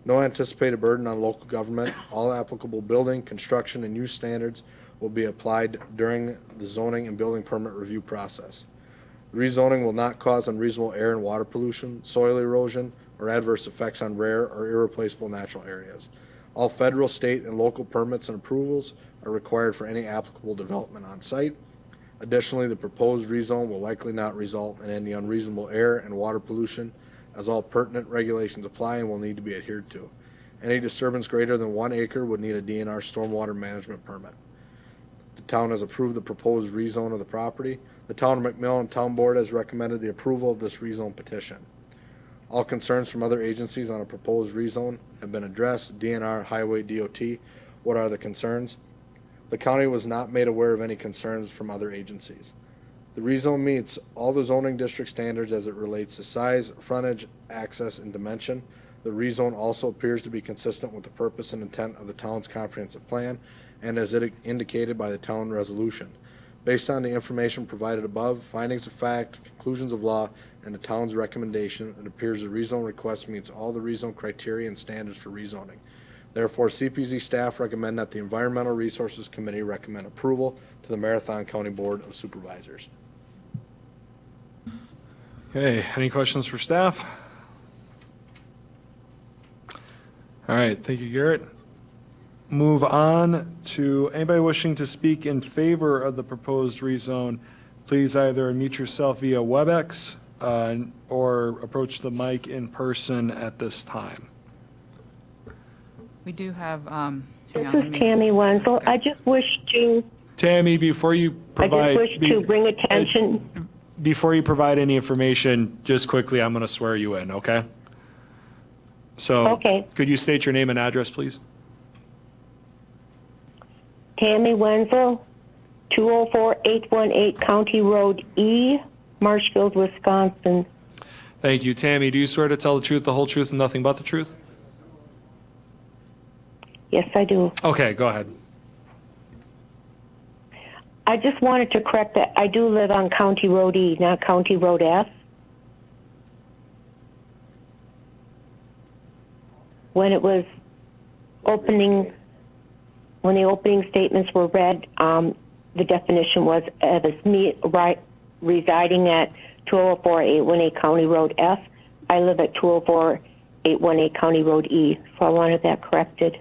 Speaker 6: No anticipated burden on local government. All applicable building, construction, and use standards will be applied during the zoning and building permit review process. Rezoning will not cause unreasonable air and water pollution, soil erosion, or adverse effects on rare or irreplaceable natural areas. All federal, state, and local permits and approvals are required for any applicable development on site. Additionally, the proposed rezone will likely not result in any unreasonable air and water pollution, as all pertinent regulations apply and will need to be adhered to. Any disturbance greater than 1 acre would need a DNR stormwater management permit. The town has approved the proposed rezone of the property. The Town of McMillan Town Board has recommended the approval of this rezone petition. All concerns from other agencies on a proposed rezone have been addressed. DNR, Highway, DOT. What are the concerns? The county was not made aware of any concerns from other agencies. The rezone meets all the zoning district standards as it relates to size, frontage, access, and dimension. The rezone also appears to be consistent with the purpose and intent of the town's comprehensive plan and as it indicated by the town resolution. Based on the information provided above, findings of fact, conclusions of law, and the town's recommendation, it appears the rezone request meets all the rezone criteria and standards for rezoning. Therefore, CPZ staff recommend that the Environmental Resources Committee recommend approval to the Marathon County Board of Supervisors.
Speaker 1: Okay, any questions for staff? All right, thank you, Garrett. Move on to anybody wishing to speak in favor of the proposed rezone. Please either unmute yourself via WebEx or approach the mic in person at this time.
Speaker 9: We do have,
Speaker 2: This is Tammy Wenzel. I just wish to
Speaker 1: Tammy, before you provide,
Speaker 2: bring attention.
Speaker 1: before you provide any information, just quickly, I'm going to swear you in, okay? So,
Speaker 2: Okay.
Speaker 1: could you state your name and address, please?
Speaker 2: Tammy Wenzel, 204-818 County Road E, Marshfield, Wisconsin.
Speaker 1: Thank you. Tammy, do you swear to tell the truth, the whole truth, and nothing but the truth?
Speaker 2: Yes, I do.
Speaker 1: Okay, go ahead.
Speaker 2: I just wanted to correct that. I do live on County Road E, not County Road F. When it was opening, when the opening statements were read, the definition was as me residing at 204-818 County Road F. I live at 204-818 County Road E, so I wanted that corrected.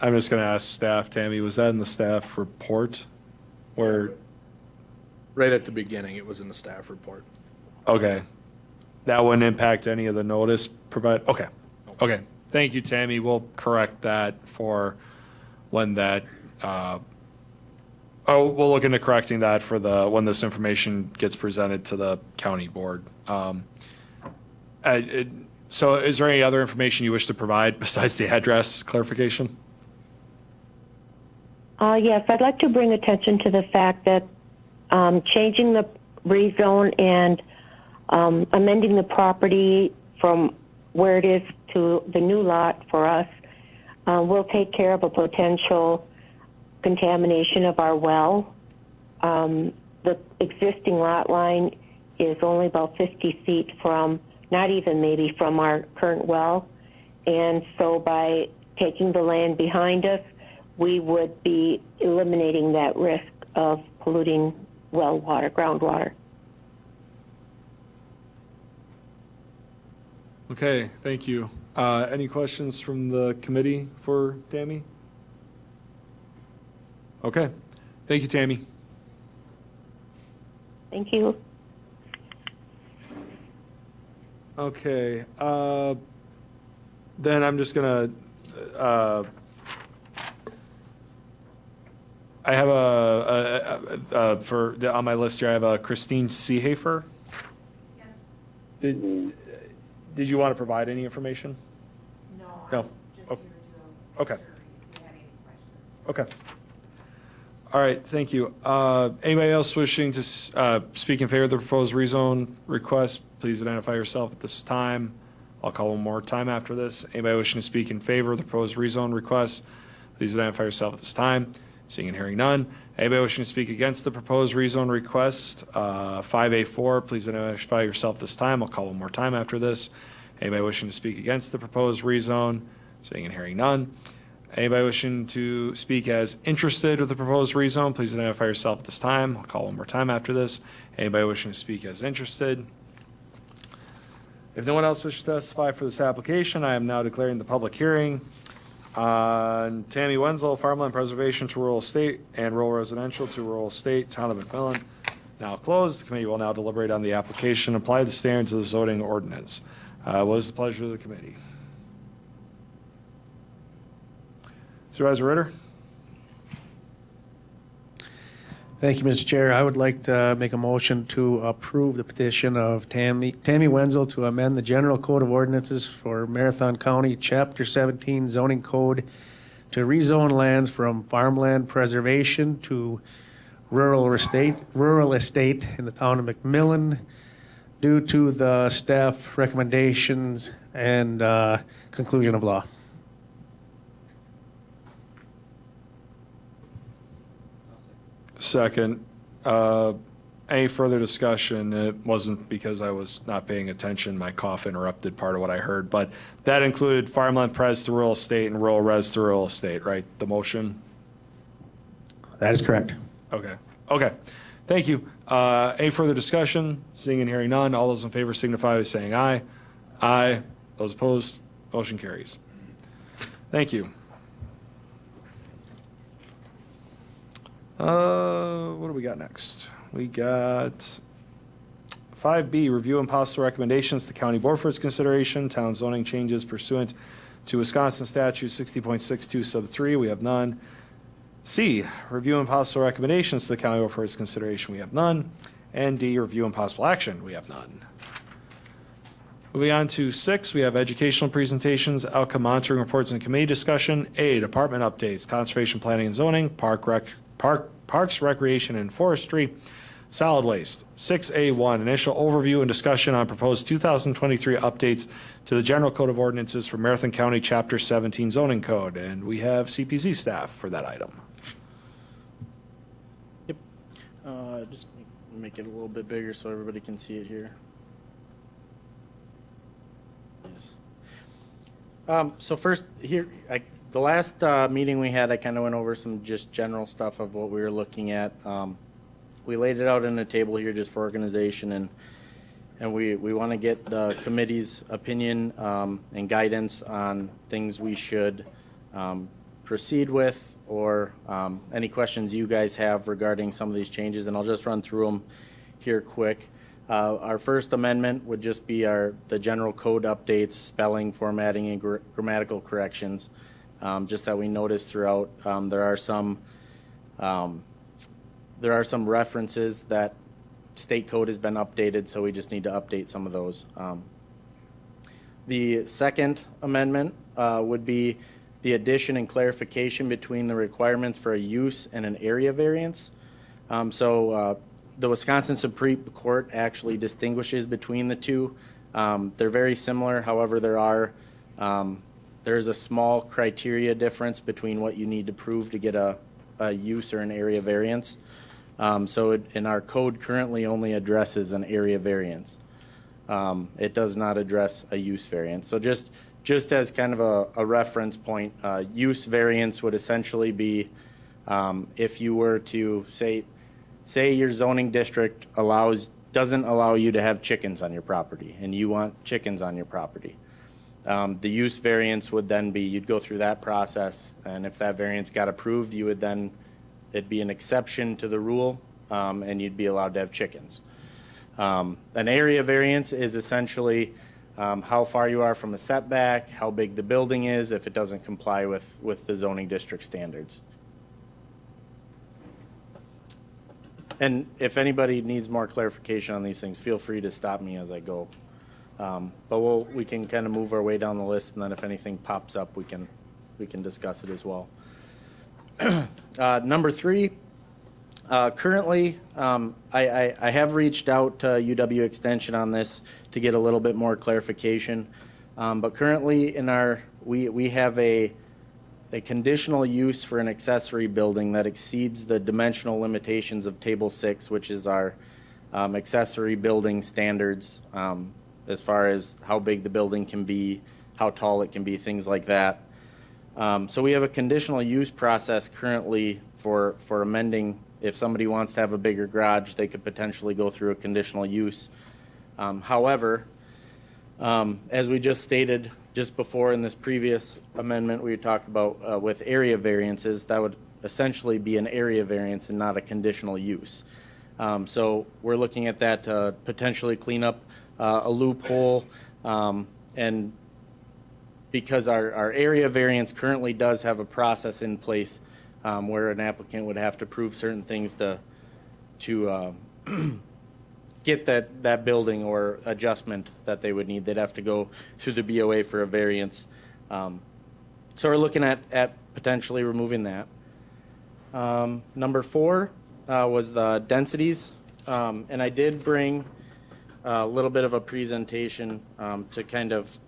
Speaker 1: I'm just going to ask staff, Tammy, was that in the staff report? Where,
Speaker 6: Right at the beginning, it was in the staff report.
Speaker 1: okay. That wouldn't impact any of the notice provide, okay. Okay. Thank you, Tammy. We'll correct that for when that, we'll look into correcting that for when this information gets presented to the county board. So is there any other information you wish to provide besides the address clarification?
Speaker 2: Yes, I'd like to bring attention to the fact that changing the rezone and amending the property from where it is to the new lot for us will take care of a potential contamination of our well. The existing lot line is only about 50 feet from, not even maybe from our current well. And so by taking the land behind us, we would be eliminating that risk of polluting well water, groundwater.
Speaker 1: Okay, thank you. Any questions from the committee for Tammy? Okay, thank you, Tammy.
Speaker 2: Thank you.
Speaker 1: Okay, then I'm just gonna, I have on my list here, I have a Christine Seehafer. Yes. Did you want to provide any information? No?
Speaker 9: Just
Speaker 1: Oh,
Speaker 9: here to
Speaker 1: okay.
Speaker 9: answer if you have any questions.
Speaker 1: Okay. All right, thank you. Anybody else wishing to speak in favor of the proposed rezone request, please identify yourself at this time. I'll call one more time after this. Anybody wishing to speak in favor of the proposed rezone request, please identify yourself at this time. Seeing and hearing none. Anybody wishing to speak against the proposed rezone request, 5A4, please identify yourself this time. I'll call one more time after this. Anybody wishing to speak against the proposed rezone, seeing and hearing none. Anybody wishing to speak as interested with the proposed rezone, please identify yourself at this time. I'll call one more time after this. Anybody wishing to speak as interested. If no one else wishes to testify for this application, I am now declaring the public hearing on Tammy Wenzel, farmland preservation to rural estate and rural residential to rural estate, town of McMillan, now closed. The committee will now deliberate on the application, apply the standards of the zoning ordinance. What is the pleasure of the committee? Supervisor Ritter?
Speaker 5: Thank you, Mr. Chair. I would like to make a motion to approve the petition of Tammy Wenzel to amend the General Code of Ordinances for Marathon County, Chapter 17 zoning code to rezone lands from farmland preservation to rural estate in the town of McMillan due to the staff recommendations and conclusion of law.
Speaker 1: Second. Any further discussion? It wasn't because I was not paying attention. My cough interrupted part of what I heard, but that included farmland pres to rural estate and rural res to rural estate, right? The motion?
Speaker 5: That is correct.
Speaker 1: Okay. Okay. Thank you. Any further discussion? Seeing and hearing none. All those in favor signify by saying aye. Aye. Those opposed? Motion carries. Thank you. What do we got next? We got 5B, review and possible recommendations to County Board for its consideration, town zoning changes pursuant to Wisconsin Statute 60.62 sub 3. We have none. C, review and possible recommendations to the County Board for its consideration. We have none. And D, review and possible action. We have none. Moving on to 6, we have educational presentations, outcome monitoring reports, and committee discussion. A, department updates, conservation planning and zoning, parks, recreation, and forestry, solid waste. 6A1, initial overview and discussion on proposed 2023 updates to the General Code of Ordinances for Marathon County Chapter 17 zoning code. And we have CPZ staff for that item.
Speaker 12: Yep. Just make it a little bit bigger so everybody can see it here. Yes. So first, here, the last meeting we had, I kind of went over some just general stuff of what we were looking at. We laid it out in a table here just for organization, and we want to get the committee's opinion and guidance on things we should proceed with, or any questions you guys have regarding some of these changes, and I'll just run through them here quick. Our first amendment would just be the general code updates, spelling, formatting, and grammatical corrections. Just that we noticed throughout, there are some references that state code has been updated, so we just need to update some of those. The second amendment would be the addition and clarification between the requirements for a use and an area variance. The Wisconsin Supreme Court actually distinguishes between the two. They're very similar, however, there's a small criteria difference between what you need to prove to get a use or an area variance. In our code currently only addresses an area variance. It does not address a use variance. So just as kind of a reference point, use variance would essentially be if you were to say your zoning district doesn't allow you to have chickens on your property, and you want chickens on your property. The use variance would then be, you'd go through that process, and if that variance got approved, it'd be an exception to the rule, and you'd be allowed to have chickens. An area variance is essentially how far you are from a setback, how big the building is, if it doesn't comply with the zoning district standards. And if anybody needs more clarification on these things, feel free to stop me as I go. But we can kind of move our way down the list, and then if anything pops up, we can discuss it as well. Number 3, currently, I have reached out to UW Extension on this to get a little bit more clarification. But currently we have a conditional use for an accessory building that exceeds the dimensional limitations of Table 6, which is our accessory building standards, as far as how big the building can be, how tall it can be, things like that. So we have a conditional use process currently for amending. If somebody wants to have a bigger garage, they could potentially go through a conditional use. However, as we just stated just before in this previous amendment, we talked about with area variances, that would essentially be an area variance and not a conditional use. So we're looking at that to potentially clean up a loophole, and because our area variance currently does have a process in place where an applicant would have to prove certain things to get that building or adjustment that they would need. They'd have to go through the BOA for a variance. So we're looking at potentially removing that. Number 4 was the densities, and I did bring a little bit of a presentation to kind of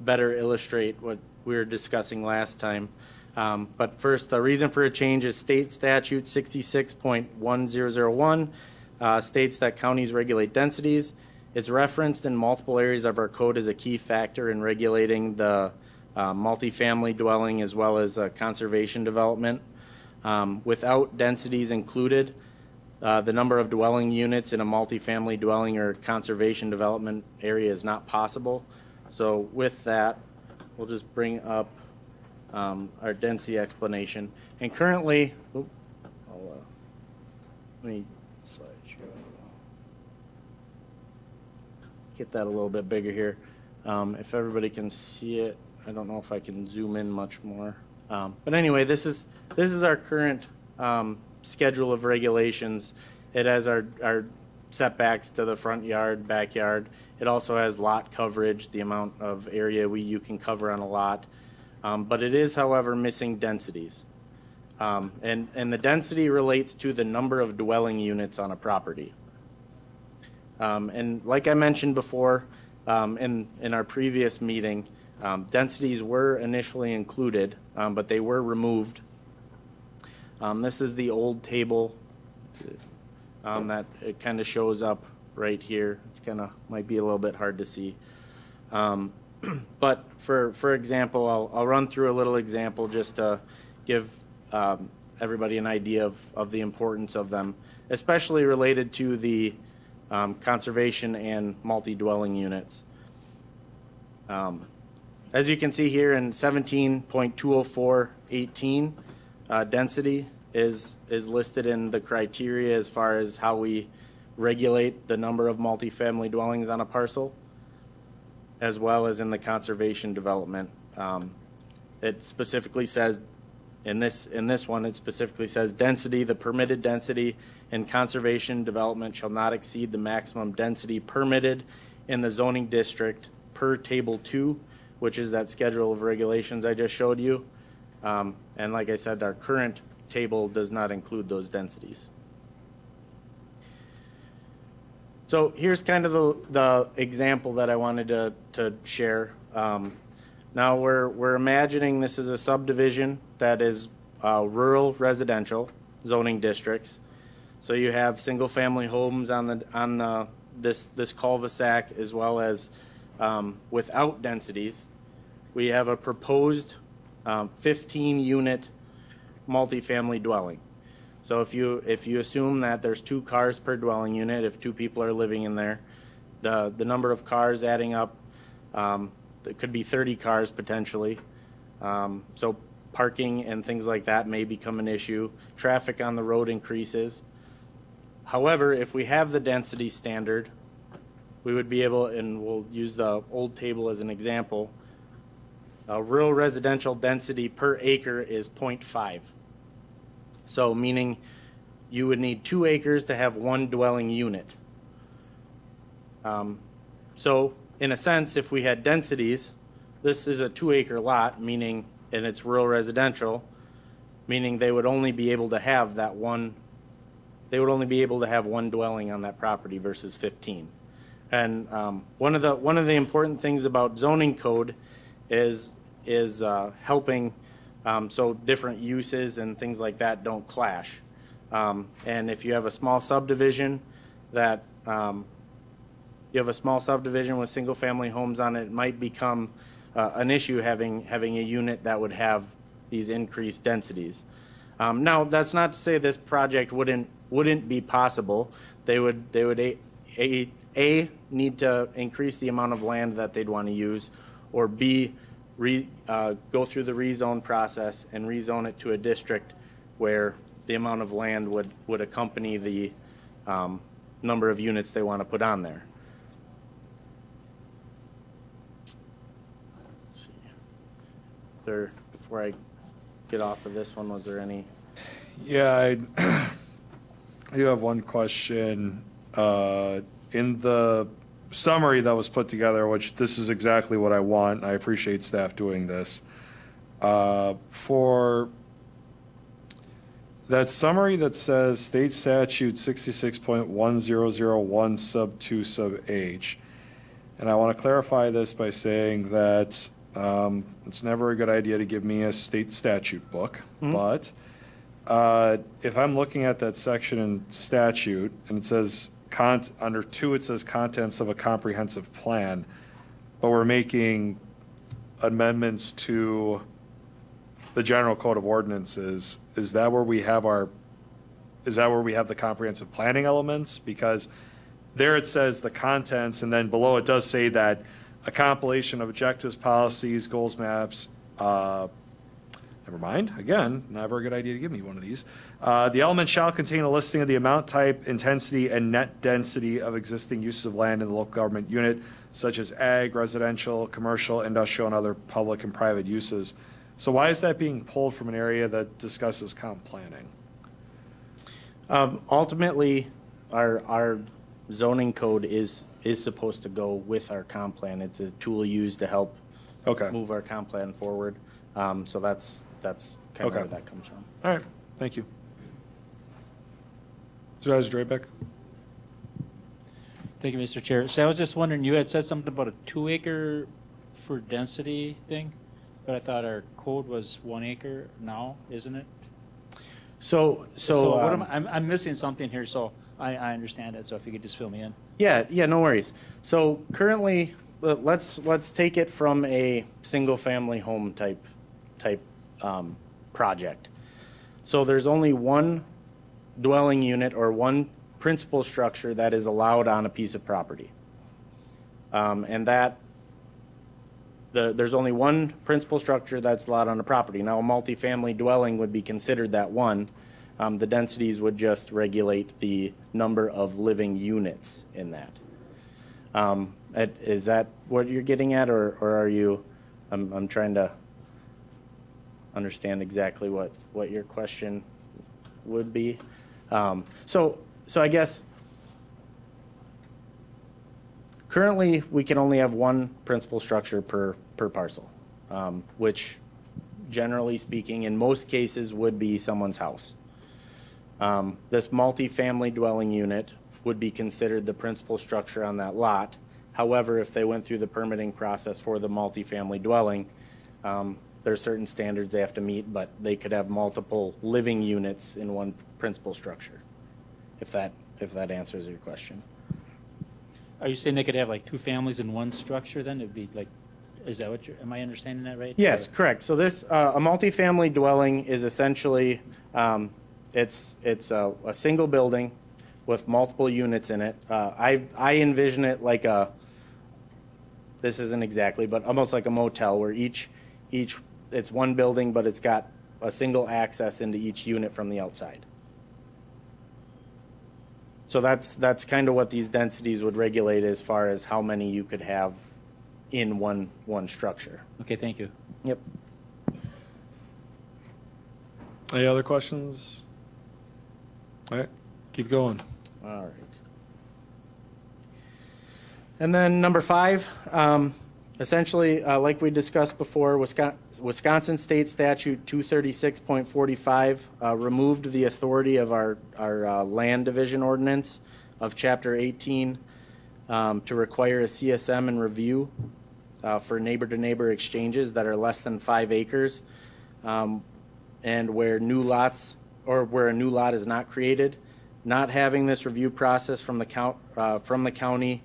Speaker 12: better illustrate what we were discussing last time. But first, the reason for a change is state statute 66.1001 states that counties regulate densities. It's referenced in multiple areas of our code as a key factor in regulating the multifamily dwelling as well as conservation development. Without densities included, the number of dwelling units in a multifamily dwelling or conservation development area is not possible. So with that, we'll just bring up our density explanation. And currently, let me get that a little bit bigger here. If everybody can see it, I don't know if I can zoom in much more. But anyway, this is our current schedule of regulations. It has our setbacks to the front yard, backyard. It also has lot coverage, the amount of area you can cover on a lot. But it is, however, missing densities. And the density relates to the number of dwelling units on a property. And like I mentioned before, in our previous meeting, densities were initially included, but they were removed. This is the old table that it kind of shows up right here. It's kind of might be a little bit hard to see. But for example, I'll run through a little example just to give everybody an idea of the importance of them, especially related to the conservation and multi-dwelling units. As you can see here in 17.204.18, density is listed in the criteria as far as how we regulate the number of multifamily dwellings on a parcel, as well as in the conservation development. It specifically says, in this one, it specifically says density, the permitted density in conservation development shall not exceed the maximum density permitted in the zoning district per table 2, which is that schedule of regulations I just showed you. And like I said, our current table does not include those densities. So here's kind of the example that I wanted to share. Now we're imagining this is a subdivision that is rural residential zoning districts. So you have single-family homes on this cul-de-sac as well as without densities. We have a proposed 15-unit multifamily dwelling. So if you assume that there's 2 cars per dwelling unit, if 2 people are living in there, the number of cars adding up, it could be 30 cars potentially. So parking and things like that may become an issue. Traffic on the road increases. However, if we have the density standard, we would be able, and we'll use the old table as an example, rural residential density per acre is 0.5. So meaning you would need 2 acres to have 1 dwelling unit. So in a sense, if we had densities, this is a 2-acre lot, meaning, and it's rural residential, meaning they would only be able to have that one, they would only be able to have one dwelling on that property versus 15. And one of the important things about zoning code is helping so different uses and things like that don't clash. And if you have a small subdivision that you have a small subdivision with single-family homes on it, it might become an issue having a unit that would have these increased densities. Now, that's not to say this project wouldn't be possible. They would a need to increase the amount of land that they'd want to use, or B, go through the rezone process and rezone it to a district where the amount of land would accompany the number of units they want to put on there. Let's see. Before I get off of this one, was there any?
Speaker 1: Yeah, I do have one question. In the summary that was put together, which this is exactly what I want, and I appreciate staff doing this. For that summary that says State Statute 66.1001 sub 2 sub H, and I want to clarify this by saying that it's never a good idea to give me a state statute book, but if I'm looking at that section in statute and it says under 2 it says contents of a comprehensive plan, but we're making amendments to the general code of ordinances, is that where we have the comprehensive planning elements? Because there it says the contents, and then below it does say that a compilation of objectives, policies, goals, maps, never mind, again, never a good idea to give me one of these. The element shall contain a listing of the amount, type, intensity, and net density of existing uses of land in the local government unit, such as ag, residential, commercial, industrial, and other public and private uses. So why is that being pulled from an area that discusses comp planning?
Speaker 12: Ultimately, our zoning code is supposed to go with our comp plan. It's a tool used to help move our comp plan forward. So that's kind of where that comes from.
Speaker 1: All right, thank you. Supervisor Drabeck?
Speaker 11: Thank you, Mr. Chair. So I was just wondering, you had said something about a 2-acre for density thing, but I thought our code was 1 acre now, isn't it?
Speaker 12: So
Speaker 11: what I'm missing something here, so I understand it, so if you could just fill me in.
Speaker 12: Yeah, no worries. So currently, let's take it from a single-family home type project. So there's only one dwelling unit or one principal structure that is allowed on a piece of property, and there's only one principal structure that's allowed on a property. Now, a multifamily dwelling would be considered that one. The densities would just regulate the number of living units in that. Is that what you're getting at, or are you? I'm trying to understand exactly what your question would be. So I guess currently we can only have one principal structure per parcel, which generally speaking, in most cases, would be someone's house. This multifamily dwelling unit would be considered the principal structure on that lot. However, if they went through the permitting process for the multifamily dwelling, there are certain standards they have to meet, but they could have multiple living units in one principal structure, if that answers your question.
Speaker 11: Are you saying they could have like 2 families in one structure then? It'd be like, is that what am I understanding that right?
Speaker 12: Yes, correct. So this, a multifamily dwelling is essentially, it's a single building with multiple units in it. I envision it like this isn't exactly, but almost like a motel where each it's one building, but it's got a single access into each unit from the outside. So that's kind of what these densities would regulate as far as how many you could have in one structure.
Speaker 11: Okay, thank you.
Speaker 12: Yep.
Speaker 1: Any other questions? All right, keep going.
Speaker 12: All right. And then number 5, essentially, like we discussed before, Wisconsin State Statute 236.45 removed the authority of our land division ordinance of Chapter 18 to require a CSM and review for neighbor-to-neighbor exchanges that are less than 5 acres, and where new lots, or where a new lot is not created. Not having this review process from the county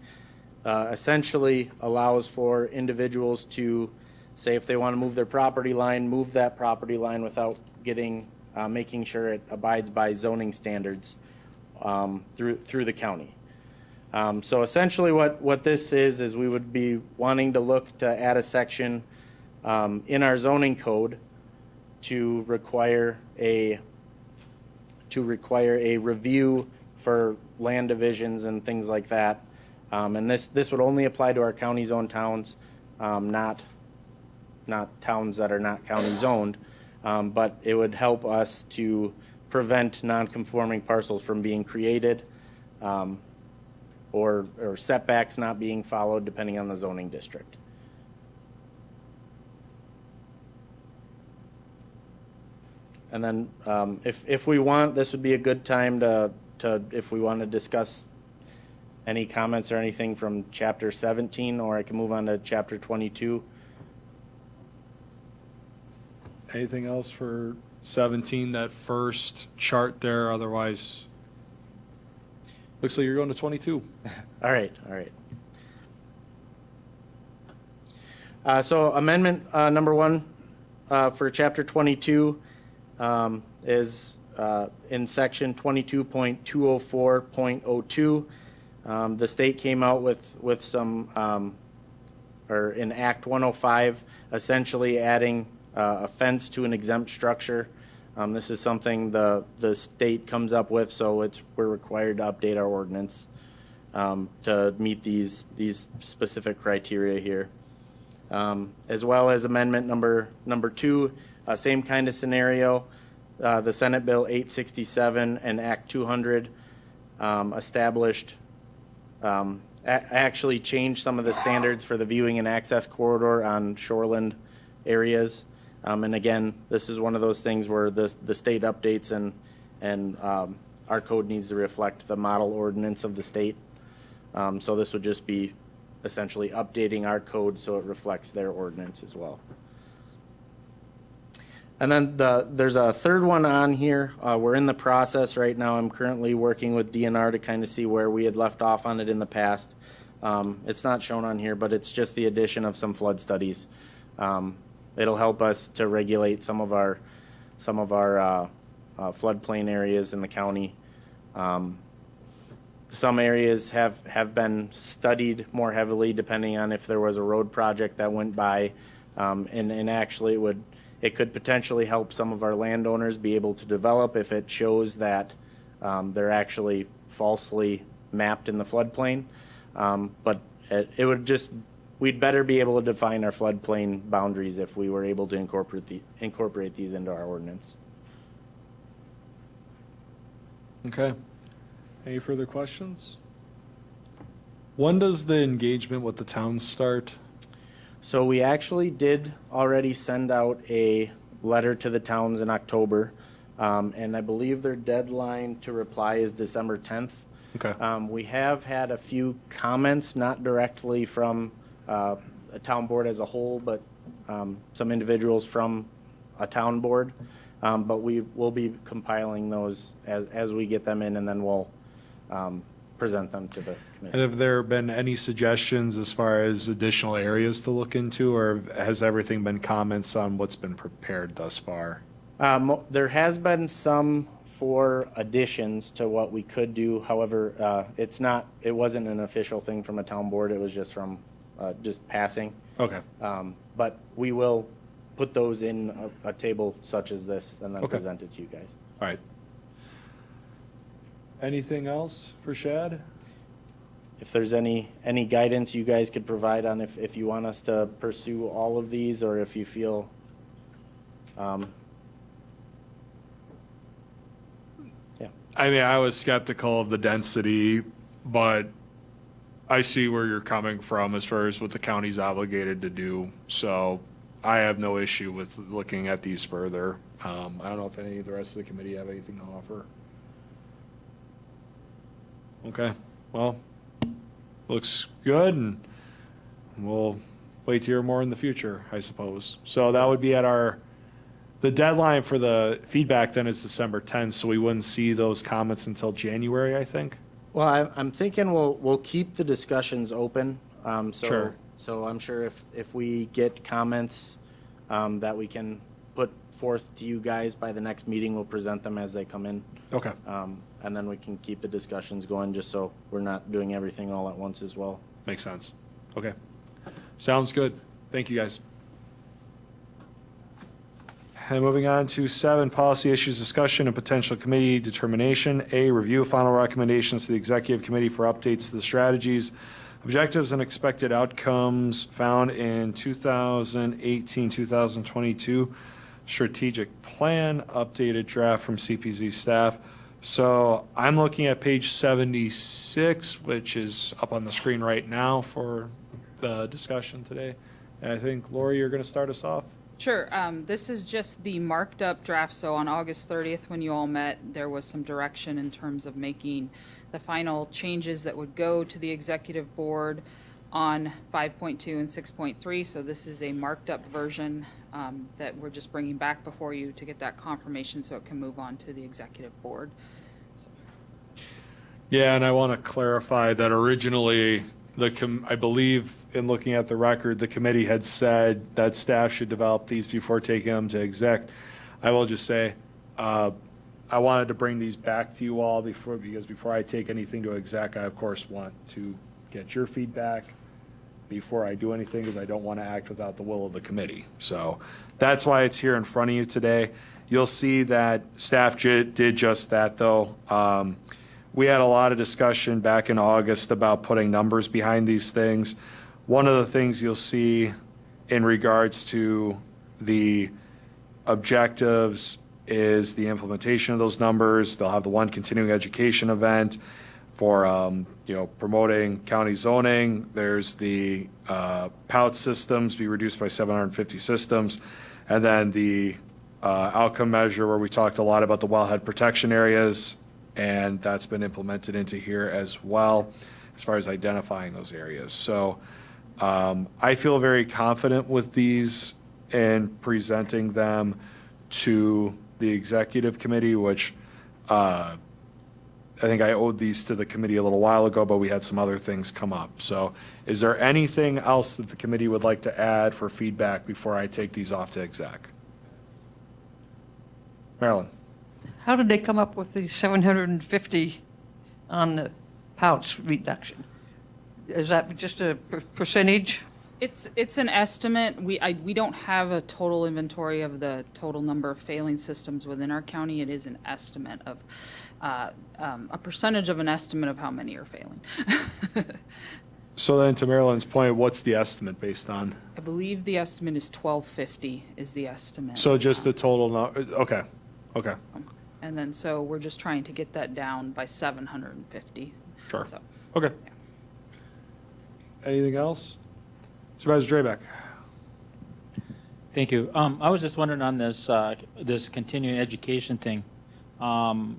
Speaker 12: essentially allows for individuals to say if they want to move their property line, move that property line without making sure it abides by zoning standards through the county. So essentially what this is we would be wanting to look to add a section in our zoning code to require a review for land divisions and things like that. And this would only apply to our county-zoned towns, not towns that are not county-zoned. But it would help us to prevent non-conforming parcels from being created, or setbacks not being followed depending on the zoning district. And then if we want, this would be a good time to if we want to discuss any comments or anything from Chapter 17, or I can move on to Chapter 22.
Speaker 1: Anything else for 17, that first chart there? Otherwise, looks like you're going to 22.
Speaker 12: All right. So amendment number 1 for Chapter 22 is in Section 22.204.02. The state came out with some, or in Act 105, essentially adding a fence to an exempt structure. This is something the state comes up with, so we're required to update our ordinance to meet these specific criteria here. As well as amendment number 2, same kind of scenario. The Senate Bill 867 and Act 200 established, actually changed some of the standards for the viewing and access corridor on shoreland areas. And again, this is one of those things where the state updates and our code needs to reflect the model ordinance of the state. So this would just be essentially updating our code so it reflects their ordinance as well. And then there's a third one on here. We're in the process right now. I'm currently working with DNR to kind of see where we had left off on it in the past. It's not shown on here, but it's just the addition of some flood studies. It'll help us to regulate some of our floodplain areas in the county. Some areas have been studied more heavily depending on if there was a road project that went by, and actually it could potentially help some of our landowners be able to develop if it shows that they're actually falsely mapped in the floodplain. But it would just, we'd better be able to define our floodplain boundaries if we were able to incorporate these into our ordinance.
Speaker 1: Okay. Any further questions? When does the engagement with the towns start?
Speaker 12: So we actually did already send out a letter to the towns in October, and I believe their deadline to reply is December 10th.
Speaker 1: Okay.
Speaker 12: We have had a few comments, not directly from a town board as a whole, but some individuals from a town board. But we will be compiling those as we get them in, and then we'll present them to the committee.
Speaker 1: And have there been any suggestions as far as additional areas to look into, or has everything been comments on what's been prepared thus far?
Speaker 12: There has been some for additions to what we could do. However, it wasn't an official thing from a town board. It was just from just passing.
Speaker 1: Okay.
Speaker 12: But we will put those in a table such as this and then
Speaker 1: Okay.
Speaker 12: present it to you guys.
Speaker 1: All right. Anything else for Shad?
Speaker 12: If there's any guidance you guys could provide on if you want us to pursue all of these, or if you feel yeah.
Speaker 1: I mean, I was skeptical of the density, but I see where you're coming from as far as what the county's obligated to do. So I have no issue with looking at these further. I don't know if any of the rest of the committee have anything to offer. Okay, well, looks good, and we'll wait to hear more in the future, I suppose. So that would be the deadline for the feedback then is December 10th, so we wouldn't see those comments until January, I think.
Speaker 12: Well, I'm thinking we'll keep the discussions open.
Speaker 1: Sure.
Speaker 12: So I'm sure if we get comments that we can put forth to you guys by the next meeting, we'll present them as they come in.
Speaker 1: Okay.
Speaker 12: And then we can keep the discussions going, just so we're not doing everything all at once as well.
Speaker 1: Makes sense. Okay. Sounds good. Thank you, guys. And moving on to 7, policy issues discussion and potential committee determination. A, review final recommendations to the executive committee for updates to the strategies, objectives, and expected outcomes found in 2018-2022 strategic plan, updated draft from CPZ staff. So I'm looking at page 76, which is up on the screen right now for the discussion today. And I think, Lori, you're going to start us off.
Speaker 9: Sure. This is just the marked up draft. So on August 30th, when you all met, there was some direction in terms of making the final changes that would go to the executive board on 5.2 and 6.3. So this is a marked up version that we're just bringing back before you to get that confirmation so it can move on to the executive board.
Speaker 1: Yeah, and I want to clarify that originally, I believe in looking at the record, the committee had said that staff should develop these before taking them to exec. I will just say, I wanted to bring these back to you all because before I take anything to exec, I of course want to get your feedback before I do anything, because I don't want to act without the will of the committee. So that's why it's here in front of you today. You'll see that staff did just that, though. We had a lot of discussion back in August about putting numbers behind these things. One of the things you'll see in regards to the objectives is the implementation of those numbers. They'll have the one continuing education event for promoting county zoning. There's the POUT systems be reduced by 750 systems, and then the outcome measure where we talked a lot about the wellhead protection areas, and that's been implemented into here as well as far as identifying those areas. So I feel very confident with these and presenting them to the executive committee, which I think I owed these to the committee a little while ago, but we had some other things come up. So is there anything else that the committee would like to add for feedback before I take these off to exec? Marilyn?
Speaker 10: How did they come up with the 750 on the pouch reduction? Is that just a percentage?
Speaker 9: It's an estimate. We don't have a total inventory of the total number of failing systems within our county. It is an estimate of a percentage of an estimate of how many are failing.
Speaker 1: So then to Marilyn's point, what's the estimate based on?
Speaker 9: I believe the estimate is 1250 is the estimate.
Speaker 1: So just the total, okay.
Speaker 9: And then so we're just trying to get that down by 750.
Speaker 1: Sure.
Speaker 9: So,
Speaker 1: Okay.
Speaker 9: yeah.
Speaker 1: Anything else? Supervisor Drabeck?
Speaker 11: Thank you. I was just wondering on this this continuing education thing, and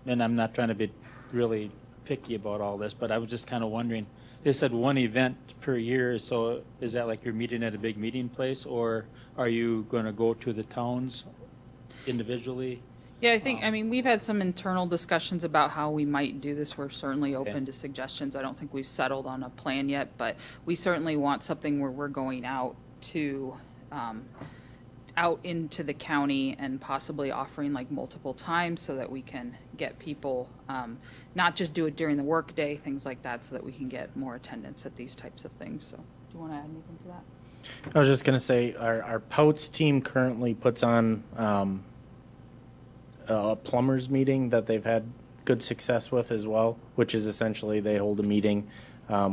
Speaker 11: I'm not trying to be really picky about all this, but I was just kind of wondering. They said one event per year, so is that like you're meeting at a big meeting place, or are you going to go to the towns individually?
Speaker 9: Yeah, I mean, we've had some internal discussions about how we might do this. We're certainly open to suggestions. I don't think we've settled on a plan yet, but we certainly want something where we're going out to, out into the county and possibly offering like multiple times so that we can get people, not just do it during the workday, things like that, so that we can get more attendance at these types of things. So do you want to add anything to that?
Speaker 12: I was just going to say our POUTS team currently puts on a plumbers meeting that they've had good success with as well, which is essentially they hold a meeting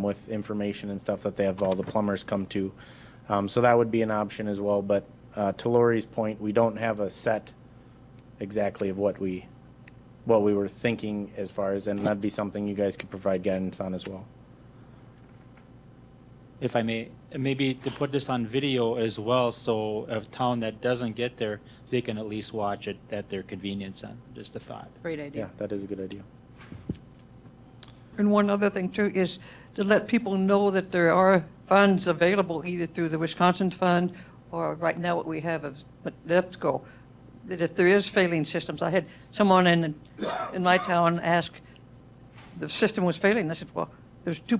Speaker 12: with information and stuff that they have all the plumbers come to. So that would be an option as well. But to Lori's point, we don't have a set exactly of what we were thinking as far as, and that'd be something you guys could provide guidance on as well.
Speaker 11: if I may, maybe to put this on video as well, so a town that doesn't get there, they can at least watch it at their convenience. And just a thought.
Speaker 9: Great idea.
Speaker 12: Yeah, that is a good idea.
Speaker 10: And one other thing too is to let people know that there are funds available either through the Wisconsin Fund or right now what we have is NEPSCO. That if there is failing systems, I had someone in my town ask, the system was failing. I said, well, there's two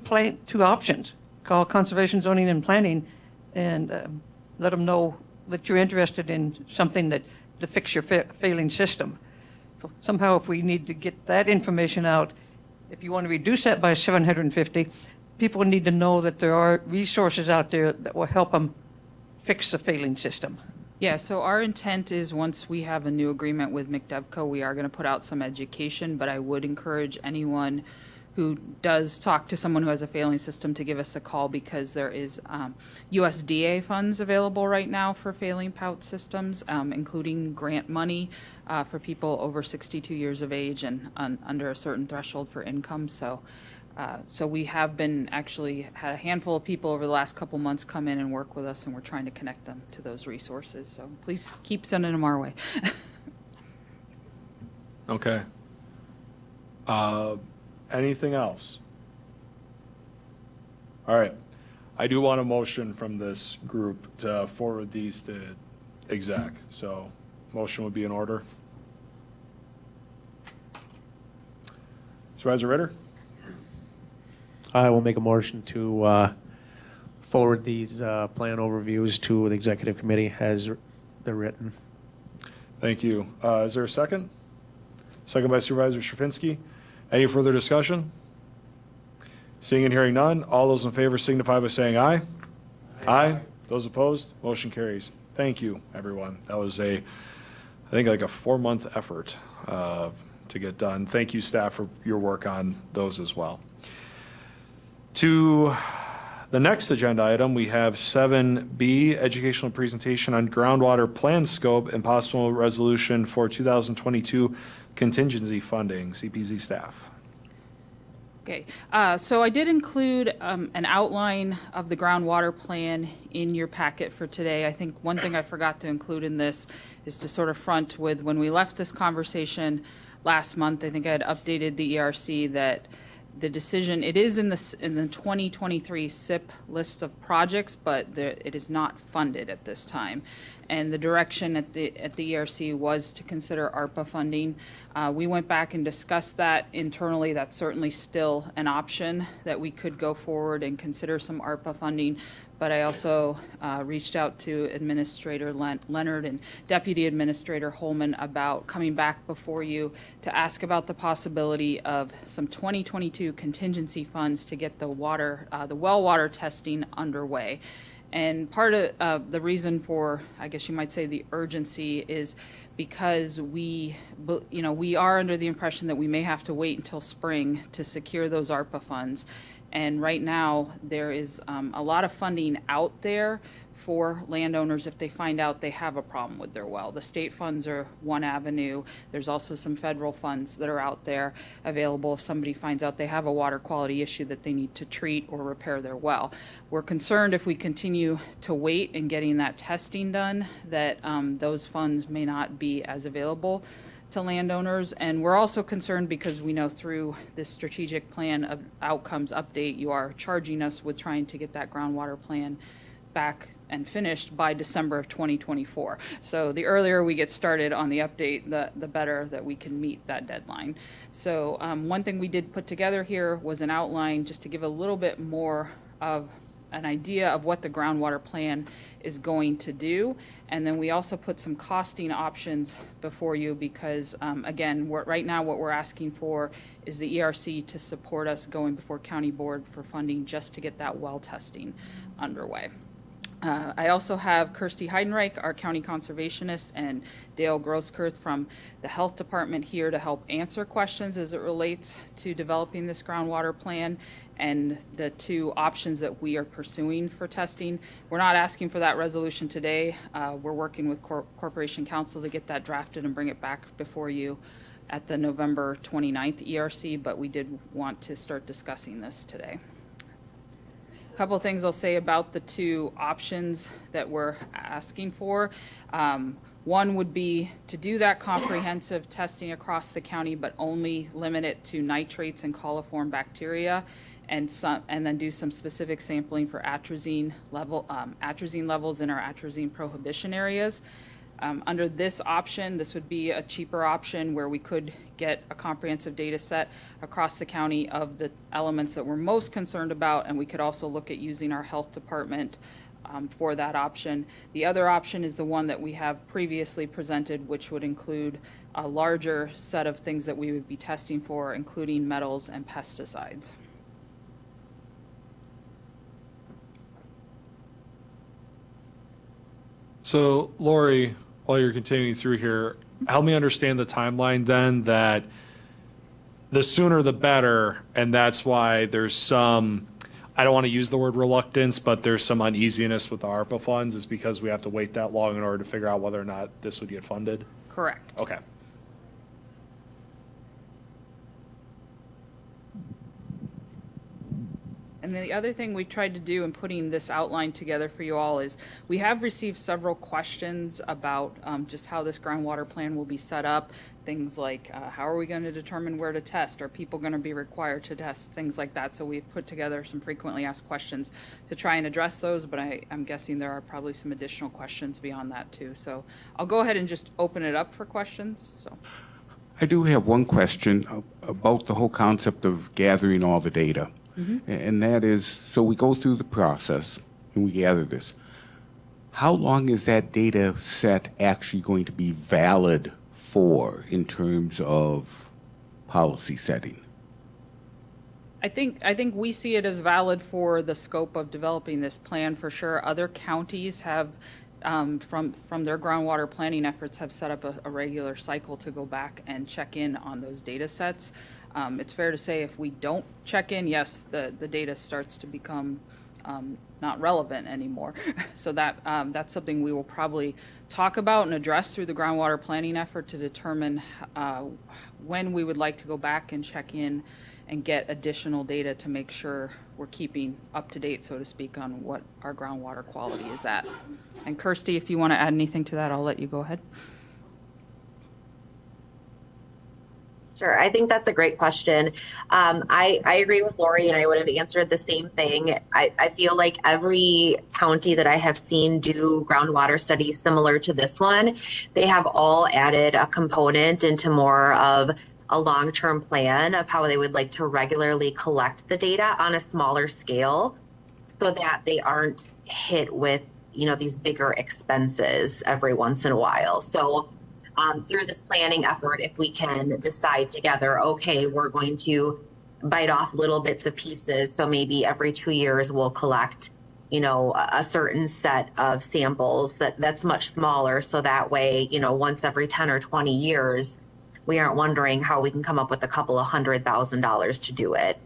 Speaker 10: options. Call Conservation Zoning and Planning and let them know that you're interested in something to fix your failing system. So somehow if we need to get that information out, if you want to reduce that by 750, people need to know that there are resources out there that will help them fix the failing system.
Speaker 9: Yeah, so our intent is once we have a new agreement with McDevco, we are going to put out some education, but I would encourage anyone who does talk to someone who has a failing system to give us a call because there is USDA funds available right now for failing pout systems, including grant money for people over 62 years of age and under a certain threshold for income. So we have been actually had a handful of people over the last couple months come in and work with us, and we're trying to connect them to those resources. So please keep sending them our way.
Speaker 1: Okay. Anything else? All right. I do want a motion from this group to forward these to exec. So motion would be in order. Supervisor Ritter?
Speaker 13: I will make a motion to forward these plan overviews to the executive committee as they're written.
Speaker 1: Thank you. Is there a second? Second by Supervisor Straczynski. Any further discussion? Seeing and hearing none, all those in favor signify by saying aye. Aye. Those opposed, motion carries. Thank you, everyone. That was I think like a 4-month effort to get done. Thank you, staff, for your work on those as well. To the next agenda item, we have 7B, educational presentation on groundwater plan scope and possible resolution for 2022 contingency funding. CPZ staff.
Speaker 9: Okay, so I did include an outline of the groundwater plan in your packet for today. I think one thing I forgot to include in this is to sort of front with when we left this conversation last month, I think I had updated the ERC that the decision, it is in the 2023 SIP list of projects, but it is not funded at this time. And the direction at the ERC was to consider ARPA funding. We went back and discussed that internally. That's certainly still an option that we could go forward and consider some ARPA funding. But I also reached out to Administrator Leonard and Deputy Administrator Holman about coming back before you to ask about the possibility of some 2022 contingency funds to get the well water testing underway. And part of the reason for, I guess you might say, the urgency is because we are under the impression that we may have to wait until spring to secure those ARPA funds. And right now, there is a lot of funding out there for landowners if they find out they have a problem with their well. The state funds are one avenue. There's also some federal funds that are out there available if somebody finds out they have a water quality issue that they need to treat or repair their well. We're concerned if we continue to wait in getting that testing done that those funds may not be as available to landowners. And we're also concerned because we know through this strategic plan of outcomes update, you are charging us with trying to get that groundwater plan back and finished by December of 2024. So the earlier we get started on the update, the better that we can meet that deadline. So one thing we did put together here was an outline just to give a little bit more of an idea of what the groundwater plan is going to do. And then we also put some costing options before you because, again, right now what we're asking for is the ERC to support us going before County Board for funding just to get that well testing underway. I also have Kirsty Heidenreich, our county conservationist, and Dale Grosskirth from the Health Department here to help answer questions as it relates to developing this groundwater plan and the two options that we are pursuing for testing. We're not asking for that resolution today. We're working with Corporation Counsel to get that drafted and bring it back before you at the November 29th ERC, but we did want to start discussing this today. A couple of things I'll say about the two options that we're asking for. One would be to do that comprehensive testing across the county, but only limit it to nitrates and coliform bacteria, and then do some specific sampling for atrazine levels in our atrazine prohibition areas. Under this option, this would be a cheaper option where we could get a comprehensive data set across the county of the elements that we're most concerned about, and we could also look at using our health department for that option. The other option is the one that we have previously presented, which would include a larger set of things that we would be testing for, including metals and pesticides.
Speaker 1: So, Lori, while you're continuing through here, help me understand the timeline then, that the sooner the better, and that's why there's some, I don't want to use the word reluctance, but there's some uneasiness with the ARPA funds, is because we have to wait that long in order to figure out whether or not this would get funded?
Speaker 9: Correct.
Speaker 1: Okay.
Speaker 9: And then the other thing we tried to do in putting this outline together for you all is we have received several questions about just how this groundwater plan will be set up. Things like how are we going to determine where to test? Are people going to be required to test? Things like that. So we've put together some frequently asked questions to try and address those, but I'm guessing there are probably some additional questions beyond that too. So I'll go ahead and just open it up for questions. So
Speaker 14: I do have one question about the whole concept of gathering all the data. And that is, so we go through the process and we gather this. How long is that data set actually going to be valid for in terms of policy setting?
Speaker 9: I think we see it as valid for the scope of developing this plan for sure. Other counties have, from their groundwater planning efforts, have set up a regular cycle to go back and check in on those data sets. It's fair to say if we don't check in, yes, the data starts to become not relevant anymore. So that's something we will probably talk about and address through the groundwater planning effort to determine when we would like to go back and check in and get additional data to make sure we're keeping up to date, so to speak, on what our groundwater quality is at. And Kirsty, if you want to add anything to that, I'll let you go ahead.
Speaker 15: Sure. I think that's a great question. I agree with Lori, and I would have answered the same thing. I feel like every county that I have seen do groundwater studies similar to this one, they have all added a component into more of a long-term plan of how they would like to regularly collect the data on a smaller scale so that they aren't hit with, these bigger expenses every once in a while. So through this planning effort, if we can decide together, okay, we're going to bite off little bits of pieces. So maybe every 2 years we'll collect, a certain set of samples that's much smaller. So that way, once every 10 or 20 years, we aren't wondering how we can come up with a couple of $100,000 to do it.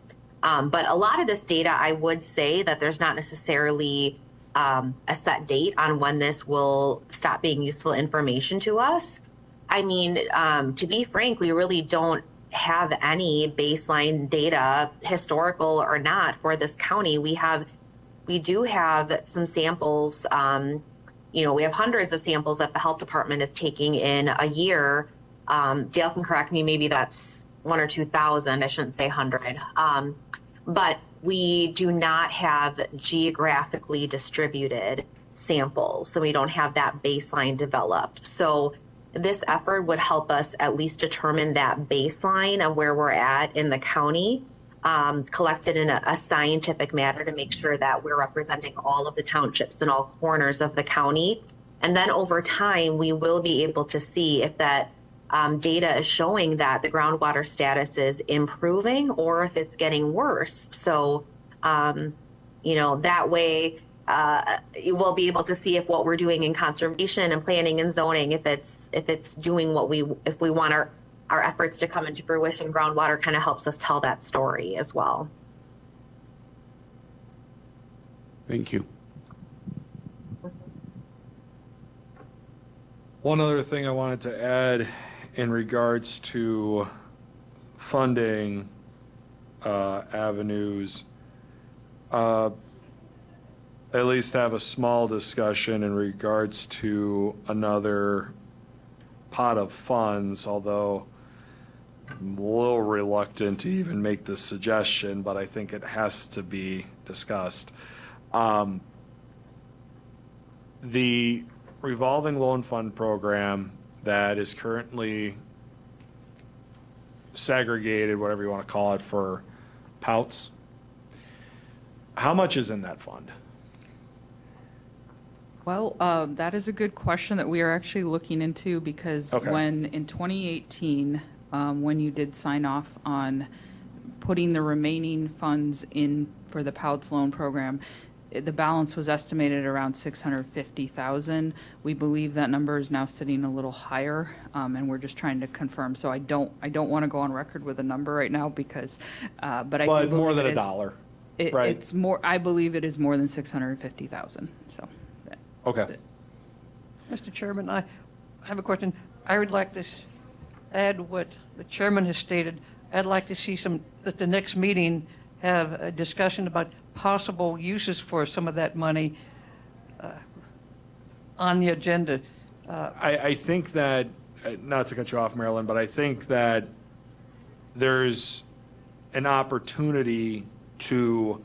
Speaker 15: But a lot of this data, I would say that there's not necessarily a set date on when this will stop being useful information to us. I mean, to be frank, we really don't have any baseline data, historical or not, for this county. We do have some samples, we have hundreds of samples that the health department is taking in a year. Dale can correct me, maybe that's 1,000 or 2,000, I shouldn't say 100. But we do not have geographically distributed samples, so we don't have that baseline developed. So this effort would help us at least determine that baseline of where we're at in the county, collected in a scientific manner to make sure that we're representing all of the townships and all corners of the county. And then over time, we will be able to see if that data is showing that the groundwater status is improving or if it's getting worse. So, that way, you will be able to see if what we're doing in conservation and planning and zoning, if it's doing if we want our efforts to come into fruition, groundwater kind of helps us tell that story as well.
Speaker 14: Thank you.
Speaker 1: One other thing I wanted to add in regards to funding avenues, at least have a small discussion in regards to another pot of funds, although I'm a little reluctant to even make this suggestion, but I think it has to be discussed. The revolving loan fund program that is currently segregated, whatever you want to call it, for POUTs, how much is in that fund?
Speaker 9: Well, that is a good question that we are actually looking into, because
Speaker 1: Okay.
Speaker 9: when, in 2018, when you did sign off on putting the remaining funds in for the POUTS loan program, the balance was estimated around 650,000. We believe that number is now sitting a little higher, and we're just trying to confirm. So I don't want to go on record with a number right now, because, but I do
Speaker 1: But more
Speaker 9: believe
Speaker 1: than
Speaker 9: it
Speaker 1: a
Speaker 9: is-
Speaker 1: dollar, right?
Speaker 9: It's more. I believe it is more than 650,000. So.
Speaker 1: Okay.
Speaker 10: Mr. Chairman, I have a question. I would like to add what the chairman has stated. I'd like to see at the next meeting, have a discussion about possible uses for some of that money on the agenda.
Speaker 1: I think that, not to cut you off, Marilyn, but I think that there's an opportunity to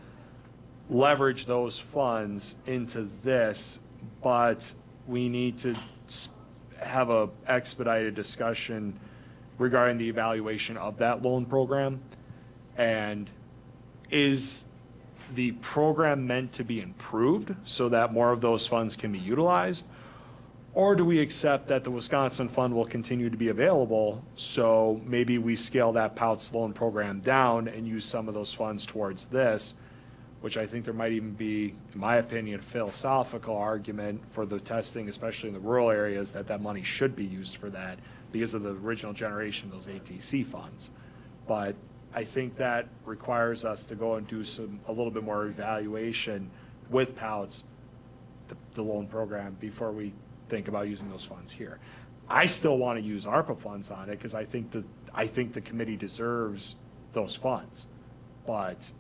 Speaker 1: leverage those funds into this, but we need to have a expedited discussion regarding the evaluation of that loan program. And is the program meant to be improved so that more of those funds can be utilized? Or do we accept that the Wisconsin Fund will continue to be available, so maybe we scale that POUTS loan program down and use some of those funds towards this, which I think there might even be, in my opinion, a philosophical argument for the testing, especially in the rural areas, that money should be used for that because of the original generation of those ATC funds. But I think that requires us to go and do a little bit more evaluation with POUTS, the loan program, before we think about using those funds here. I still want to use ARPA funds on it because I think the committee deserves those funds. But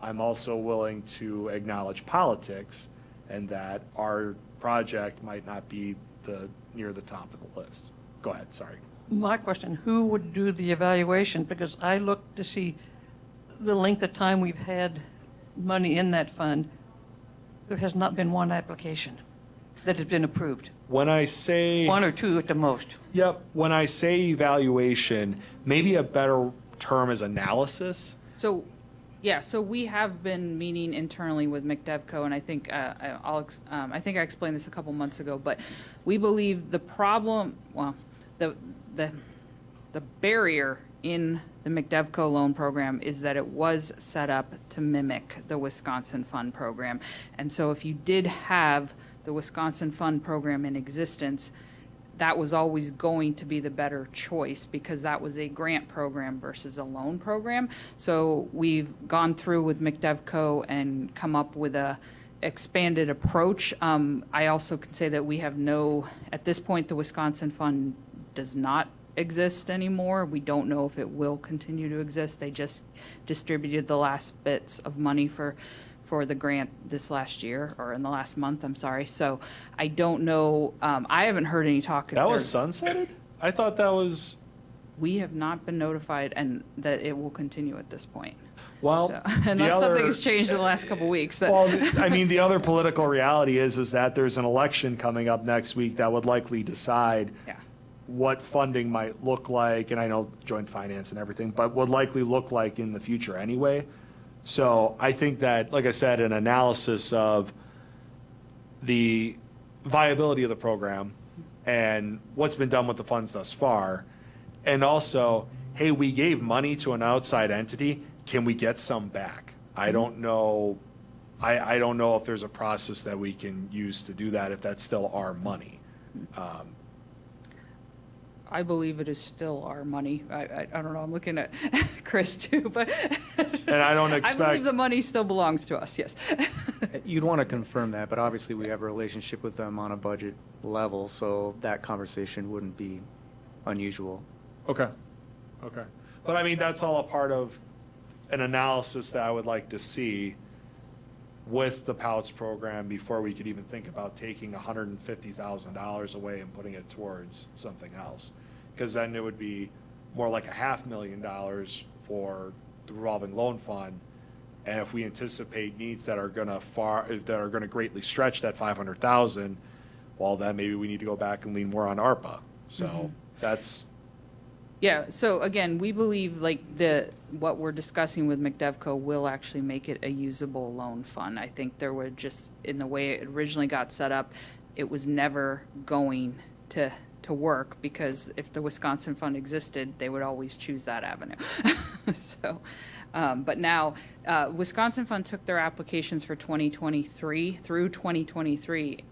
Speaker 1: I'm also willing to acknowledge politics and that our project might not be near the top of the list. Go ahead, sorry.
Speaker 10: My question, who would do the evaluation? Because I looked to see the length of time we've had money in that fund. There has not been one application that has been approved.
Speaker 1: When I say...
Speaker 10: One or two at the most.
Speaker 1: Yep, when I say evaluation, maybe a better term is analysis.
Speaker 9: So, yeah, so we have been meeting internally with McDevco, and I think I think I explained this a couple months ago, but we believe the problem, well, the barrier in the McDevco loan program is that it was set up to mimic the Wisconsin Fund program. And so if you did have the Wisconsin Fund program in existence, that was always going to be the better choice because that was a grant program versus a loan program. So we've gone through with McDevco and come up with a expanded approach. I also can say that we have at this point, the Wisconsin Fund does not exist anymore. We don't know if it will continue to exist. They just distributed the last bits of money for the grant this last year, or in the last month, I'm sorry. So I don't know. I haven't heard any talk.
Speaker 1: That was sunsetted? I thought that was...
Speaker 9: We have not been notified and that it will continue at this point.
Speaker 1: Well,
Speaker 9: So, unless something has changed in the last couple of weeks.
Speaker 1: Well, I mean, the other political reality is that there's an election coming up next week that would likely decide what funding might look like, and I know joint finance and everything, but would likely look like in the future anyway. So I think that, like I said, an analysis of the viability of the program and what's been done with the funds thus far, and also, hey, we gave money to an outside entity, can we get some back? I don't know. I don't know if there's a process that we can use to do that if that's still our money.
Speaker 9: I believe it is still our money. I don't know. I'm looking at Chris too, but
Speaker 1: and I don't expect.
Speaker 9: I believe the money still belongs to us. Yes.
Speaker 16: You'd want to confirm that, but obviously we have a relationship with them on a budget level, so that conversation wouldn't be unusual.
Speaker 1: Okay. Okay. But I mean, that's all a part of an analysis that I would like to see with the POUTS program before we could even think about taking $150,000 away and putting it towards something else. Because then it would be more like $500,000 for the revolving loan fund. And if we anticipate needs that are gonna greatly stretch that 500,000, well, then maybe we need to go back and lean more on ARPA. So that's.
Speaker 9: Yeah, so again, we believe like what we're discussing with McDevco will actually make it a usable loan fund. I think there were just, in the way it originally got set up, it was never going to work, because if the Wisconsin fund existed, they would always choose that avenue. So, but now, Wisconsin Fund took their applications for 2023 through 2023.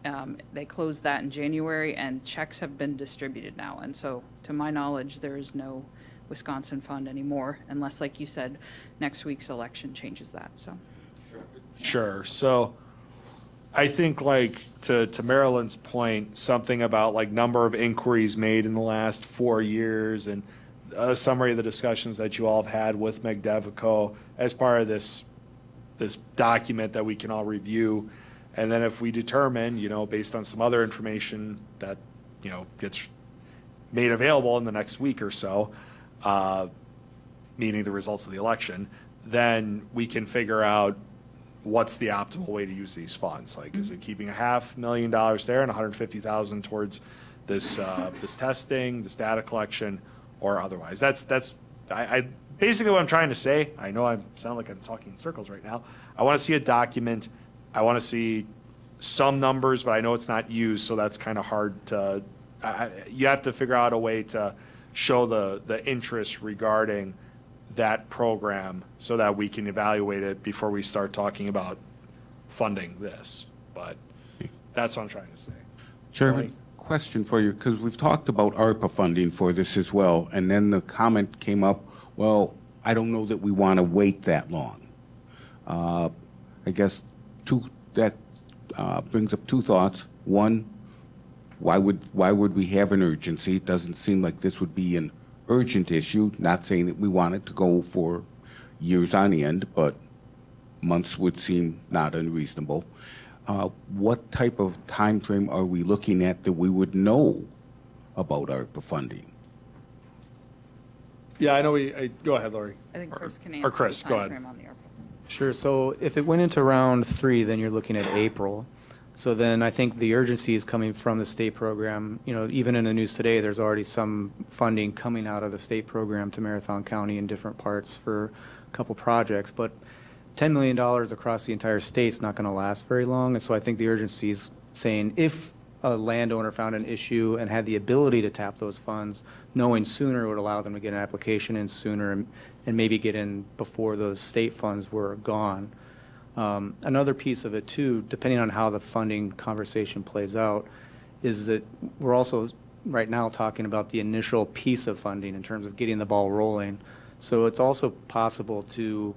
Speaker 9: They closed that in January, and checks have been distributed now. And so, to my knowledge, there is no Wisconsin Fund anymore, unless, like you said, next week's election changes that. So,
Speaker 1: Sure. So I think, like, to Marilyn's point, something about like number of inquiries made in the last 4 years, and a summary of the discussions that you all have had with McDevco as part of this document that we can all review. And then if we determine, based on some other information that, gets made available in the next week or so, meaning the results of the election, then we can figure out what's the optimal way to use these funds. Like, is it keeping $500,000 there and $150,000 towards this testing, this data collection, or otherwise? That's I basically what I'm trying to say. I know I sound like I'm talking in circles right now. I want to see a document. I want to see some numbers, but I know it's not used, so that's kind of hard to. You have to figure out a way to show the interest regarding that program so that we can evaluate it before we start talking about funding this. But that's what I'm trying to say.
Speaker 14: Chairman, question for you, because we've talked about ARPA funding for this as well, and then the comment came up, well, I don't know that we want to wait that long. I guess that brings up two thoughts. One, why would we have an urgency? It doesn't seem like this would be an urgent issue. Not saying that we want it to go for years on end, but months would seem not unreasonable. What type of time frame are we looking at that we would know about ARPA funding?
Speaker 1: Yeah, I know go ahead, Lori.
Speaker 9: I think Chris can
Speaker 1: Or Chris,
Speaker 9: answer
Speaker 1: go
Speaker 9: the
Speaker 1: ahead.
Speaker 9: timeframe on the ARPA.
Speaker 16: Sure. So if it went into round 3, then you're looking at April. So then I think the urgency is coming from the state program. Even in the news today, there's already some funding coming out of the state program to Marathon County in different parts for a couple projects. But $10 million across the entire state is not going to last very long. And so I think the urgency is saying if a landowner found an issue and had the ability to tap those funds, knowing sooner would allow them to get an application in sooner and maybe get in before those state funds were gone. Another piece of it, too, depending on how the funding conversation plays out, is that we're also right now talking about the initial piece of funding in terms of getting the ball rolling. So it's also possible to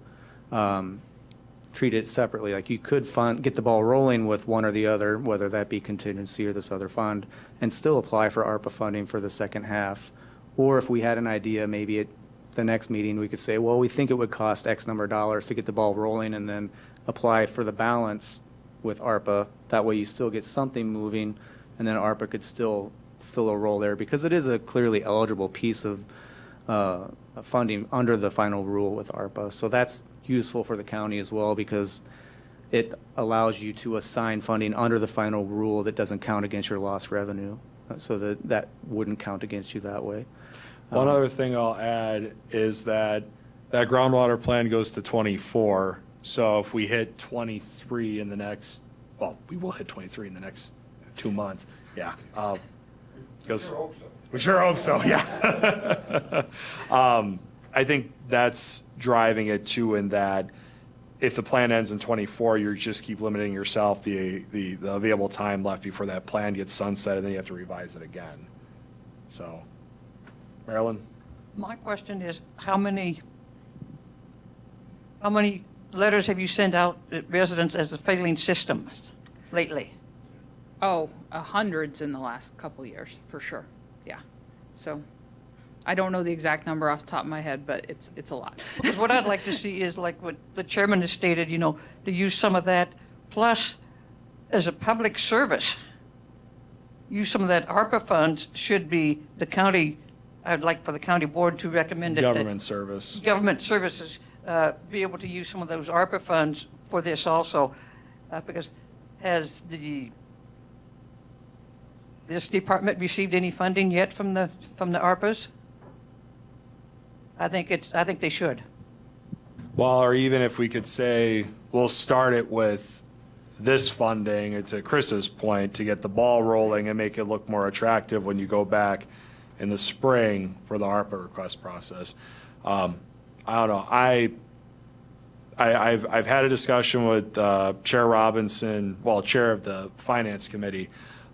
Speaker 16: treat it separately. Like you could get the ball rolling with one or the other, whether that be contingency or this other fund, and still apply for ARPA funding for the second half. Or if we had an idea, maybe at the next meeting, we could say, well, we think it would cost X number of dollars to get the ball rolling, and then apply for the balance with ARPA. That way you still get something moving, and then ARPA could still fill a role there, because it is a clearly eligible piece of funding under the final rule with ARPA. So that's useful for the county as well, because it allows you to assign funding under the final rule that doesn't count against your lost revenue, so that wouldn't count against you that way.
Speaker 1: One other thing I'll add is that groundwater plan goes to 24. So if we hit 23 in the next, well, we will hit 23 in the next 2 months. Yeah. Because we sure hope so. Yeah. I think that's driving it too, in that if the plan ends in 24, you just keep limiting yourself the available time left before that plan gets sunset, and then you have to revise it again. So, Marilyn?
Speaker 10: My question is, how many letters have you sent out to residents as a failing system lately?
Speaker 9: Oh, hundreds in the last couple of years, for sure. Yeah. So I don't know the exact number off the top of my head, but it's a lot.
Speaker 10: Because what I'd like to see is, like what the chairman has stated, to use some of that plus as a public service, use some of that ARPA funds should be the county, I'd like for the county board to recommend that
Speaker 1: Government service.
Speaker 10: government services be able to use some of those ARPA funds for this also, because has this department received any funding yet from the ARPAs? I think they should.
Speaker 1: Well, or even if we could say, we'll start it with this funding, to Chris's point, to get the ball rolling and make it look more attractive when you go back in the spring for the ARPA request process. I don't know. I've had a discussion with Chair Robinson, well, Chair of the Finance Committee,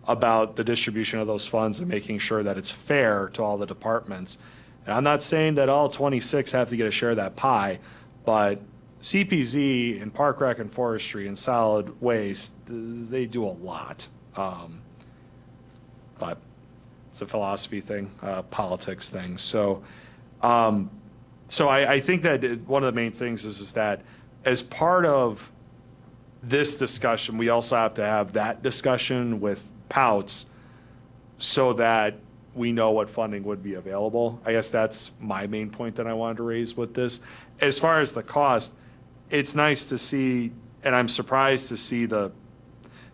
Speaker 1: about the distribution of those funds and making sure that it's fair to all the departments. And I'm not saying that all 26 have to get a share of that pie, but CPZ and Park Rec and Forestry and Solid Waste, they do a lot. But it's a philosophy thing, politics thing. So I think that one of the main things is that as part of this discussion, we also have to have that discussion with POUTS so that we know what funding would be available. I guess that's my main point that I wanted to raise with this. As far as the cost, it's nice to see, and I'm surprised to see the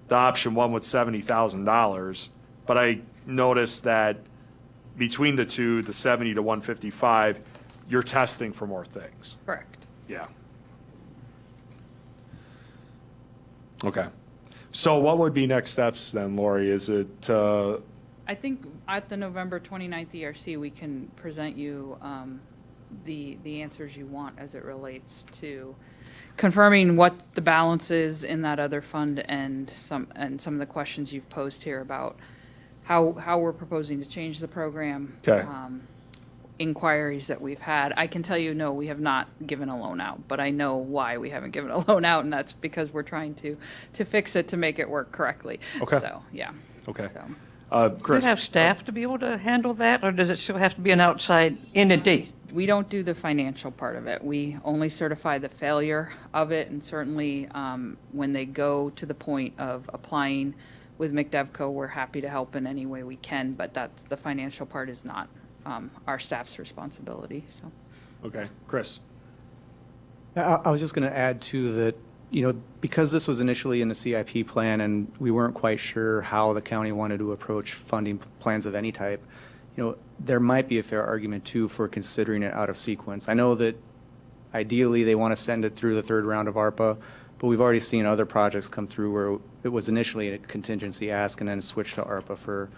Speaker 1: option one with $70,000, but I noticed that between the two, the 70 to 155, you're testing for more things.
Speaker 9: Correct.
Speaker 1: Yeah. Okay. So what would be next steps then, Lori? Is it,
Speaker 9: I think at the November 29th ERC, we can present you the answers you want as it relates to confirming what the balance is in that other fund and some of the questions you've posed here about how we're proposing to change the program.
Speaker 1: Okay.
Speaker 9: Inquiries that we've had. I can tell you, no, we have not given a loan out, but I know why we haven't given a loan out, and that's because we're trying to fix it to make it work correctly.
Speaker 1: Okay.
Speaker 9: So, yeah.
Speaker 1: okay.
Speaker 9: So.
Speaker 10: Do
Speaker 1: Chris?
Speaker 10: you have staff to be able to handle that, or does it still have to be an outside entity?
Speaker 9: We don't do the financial part of it. We only certify the failure of it, and certainly when they go to the point of applying with McDevco, we're happy to help in any way we can, but that's the financial part is not our staff's responsibility. So,
Speaker 1: Okay. Chris?
Speaker 16: I was just going to add too that, because this was initially in the CIP plan and we weren't quite sure how the county wanted to approach funding plans of any type, there might be a fair argument too for considering it out of sequence. I know that ideally they want to send it through the third round of ARPA, but we've already seen other projects come through where it was initially a contingency ask and then switched to ARPA for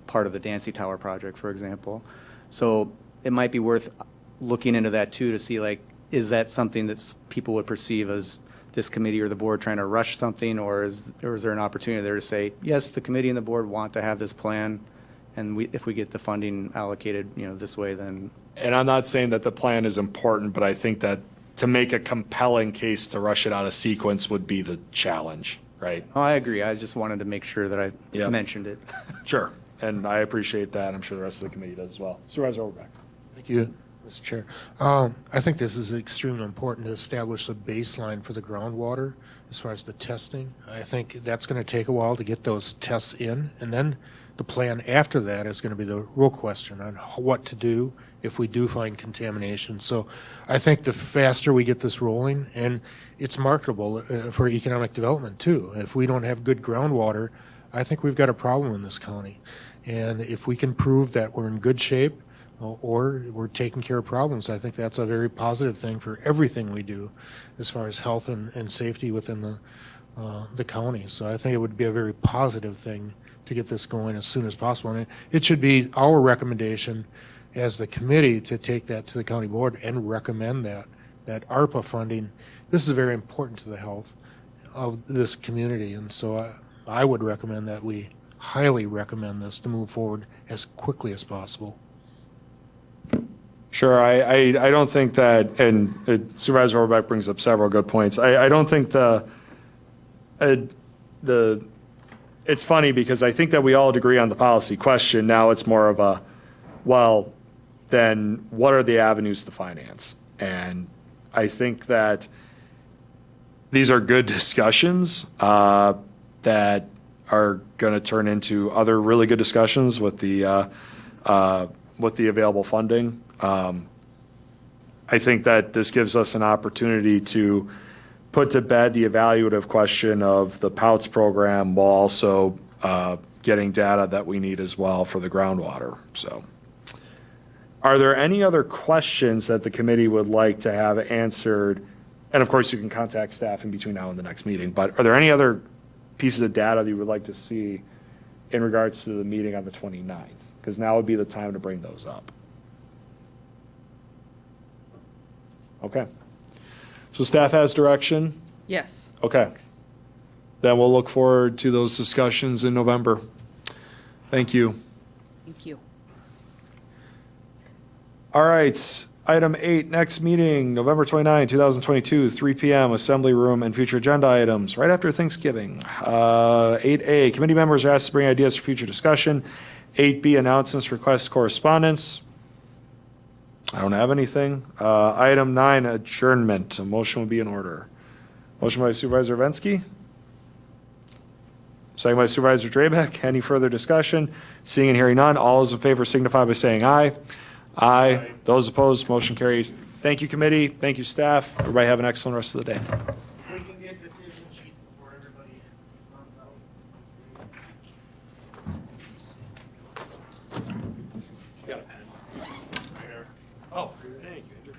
Speaker 16: part of the Dancy Tower project, for example. So it might be worth looking into that too to see, like, is that something that people would perceive as this committee or the board trying to rush something, or is there an opportunity there to say, yes, the committee and the board want to have this plan, and if we get the funding allocated, this way, then.
Speaker 1: And I'm not saying that the plan is important, but I think that to make a compelling case to rush it out of sequence would be the challenge, right?
Speaker 16: Oh, I agree. I just wanted to make sure that I
Speaker 1: Yep.
Speaker 16: mentioned it.
Speaker 1: Sure. And I appreciate that. I'm sure the rest of the committee does as well. Supervisor Overbeck.
Speaker 8: Thank you, Mr. Chair. I think this is extremely important to establish a baseline for the groundwater as far as the testing. I think that's going to take a while to get those tests in, and then the plan after that is going to be the real question on what to do if we do find contamination. So I think the faster we get this rolling, and it's marketable for economic development too. If we don't have good groundwater, I think we've got a problem in this county. And if we can prove that we're in good shape or we're taking care of problems, I think that's a very positive thing for everything we do as far as health and safety within the county. So I think it would be a very positive thing to get this going as soon as possible. And it should be our recommendation as the committee to take that to the county board and recommend that ARPA funding. This is very important to the health of this community. And so I would recommend that we highly recommend this to move forward as quickly as possible.
Speaker 1: Sure. I don't think that, and Supervisor Overbeck brings up several good points. I don't think it's funny because I think that we all agree on the policy question. Now it's more of a, well, then what are the avenues to finance? And I think that these are good discussions that are going to turn into other really good discussions with the available funding. I think that this gives us an opportunity to put to bed the evaluative question of the POUTS program while also getting data that we need as well for the groundwater. So, are there any other questions that the committee would like to have answered? And of course, you can contact staff in between now and the next meeting, but are there any other pieces of data that you would like to see in regards to the meeting on the 29th? Because now would be the time to bring those up. Okay. So staff has direction?
Speaker 9: Yes.
Speaker 1: Okay. Then we'll look forward to those discussions in November. Thank you.
Speaker 9: Thank you.
Speaker 1: All right, item 8, next meeting, November 29, 2022, 3 p.m., Assembly Room, and future agenda items, right after Thanksgiving. 8A, committee members are asked to bring ideas for future discussion. 8B, announcements, requests, correspondence. I don't have anything. Item 9, adjournment. A motion will be in order. Motion by Supervisor Vensky. Second by Supervisor Drabeck. Any further discussion? Seeing and hearing none, all those in favor signify by saying aye. Aye. Those opposed, motion carries. Thank you, committee. Thank you, staff. Everybody have an excellent rest of the day.
Speaker 5: We can get decision sheets before everybody runs out.
Speaker 1: Got a pen. Right here. Oh, thank you, Andrew.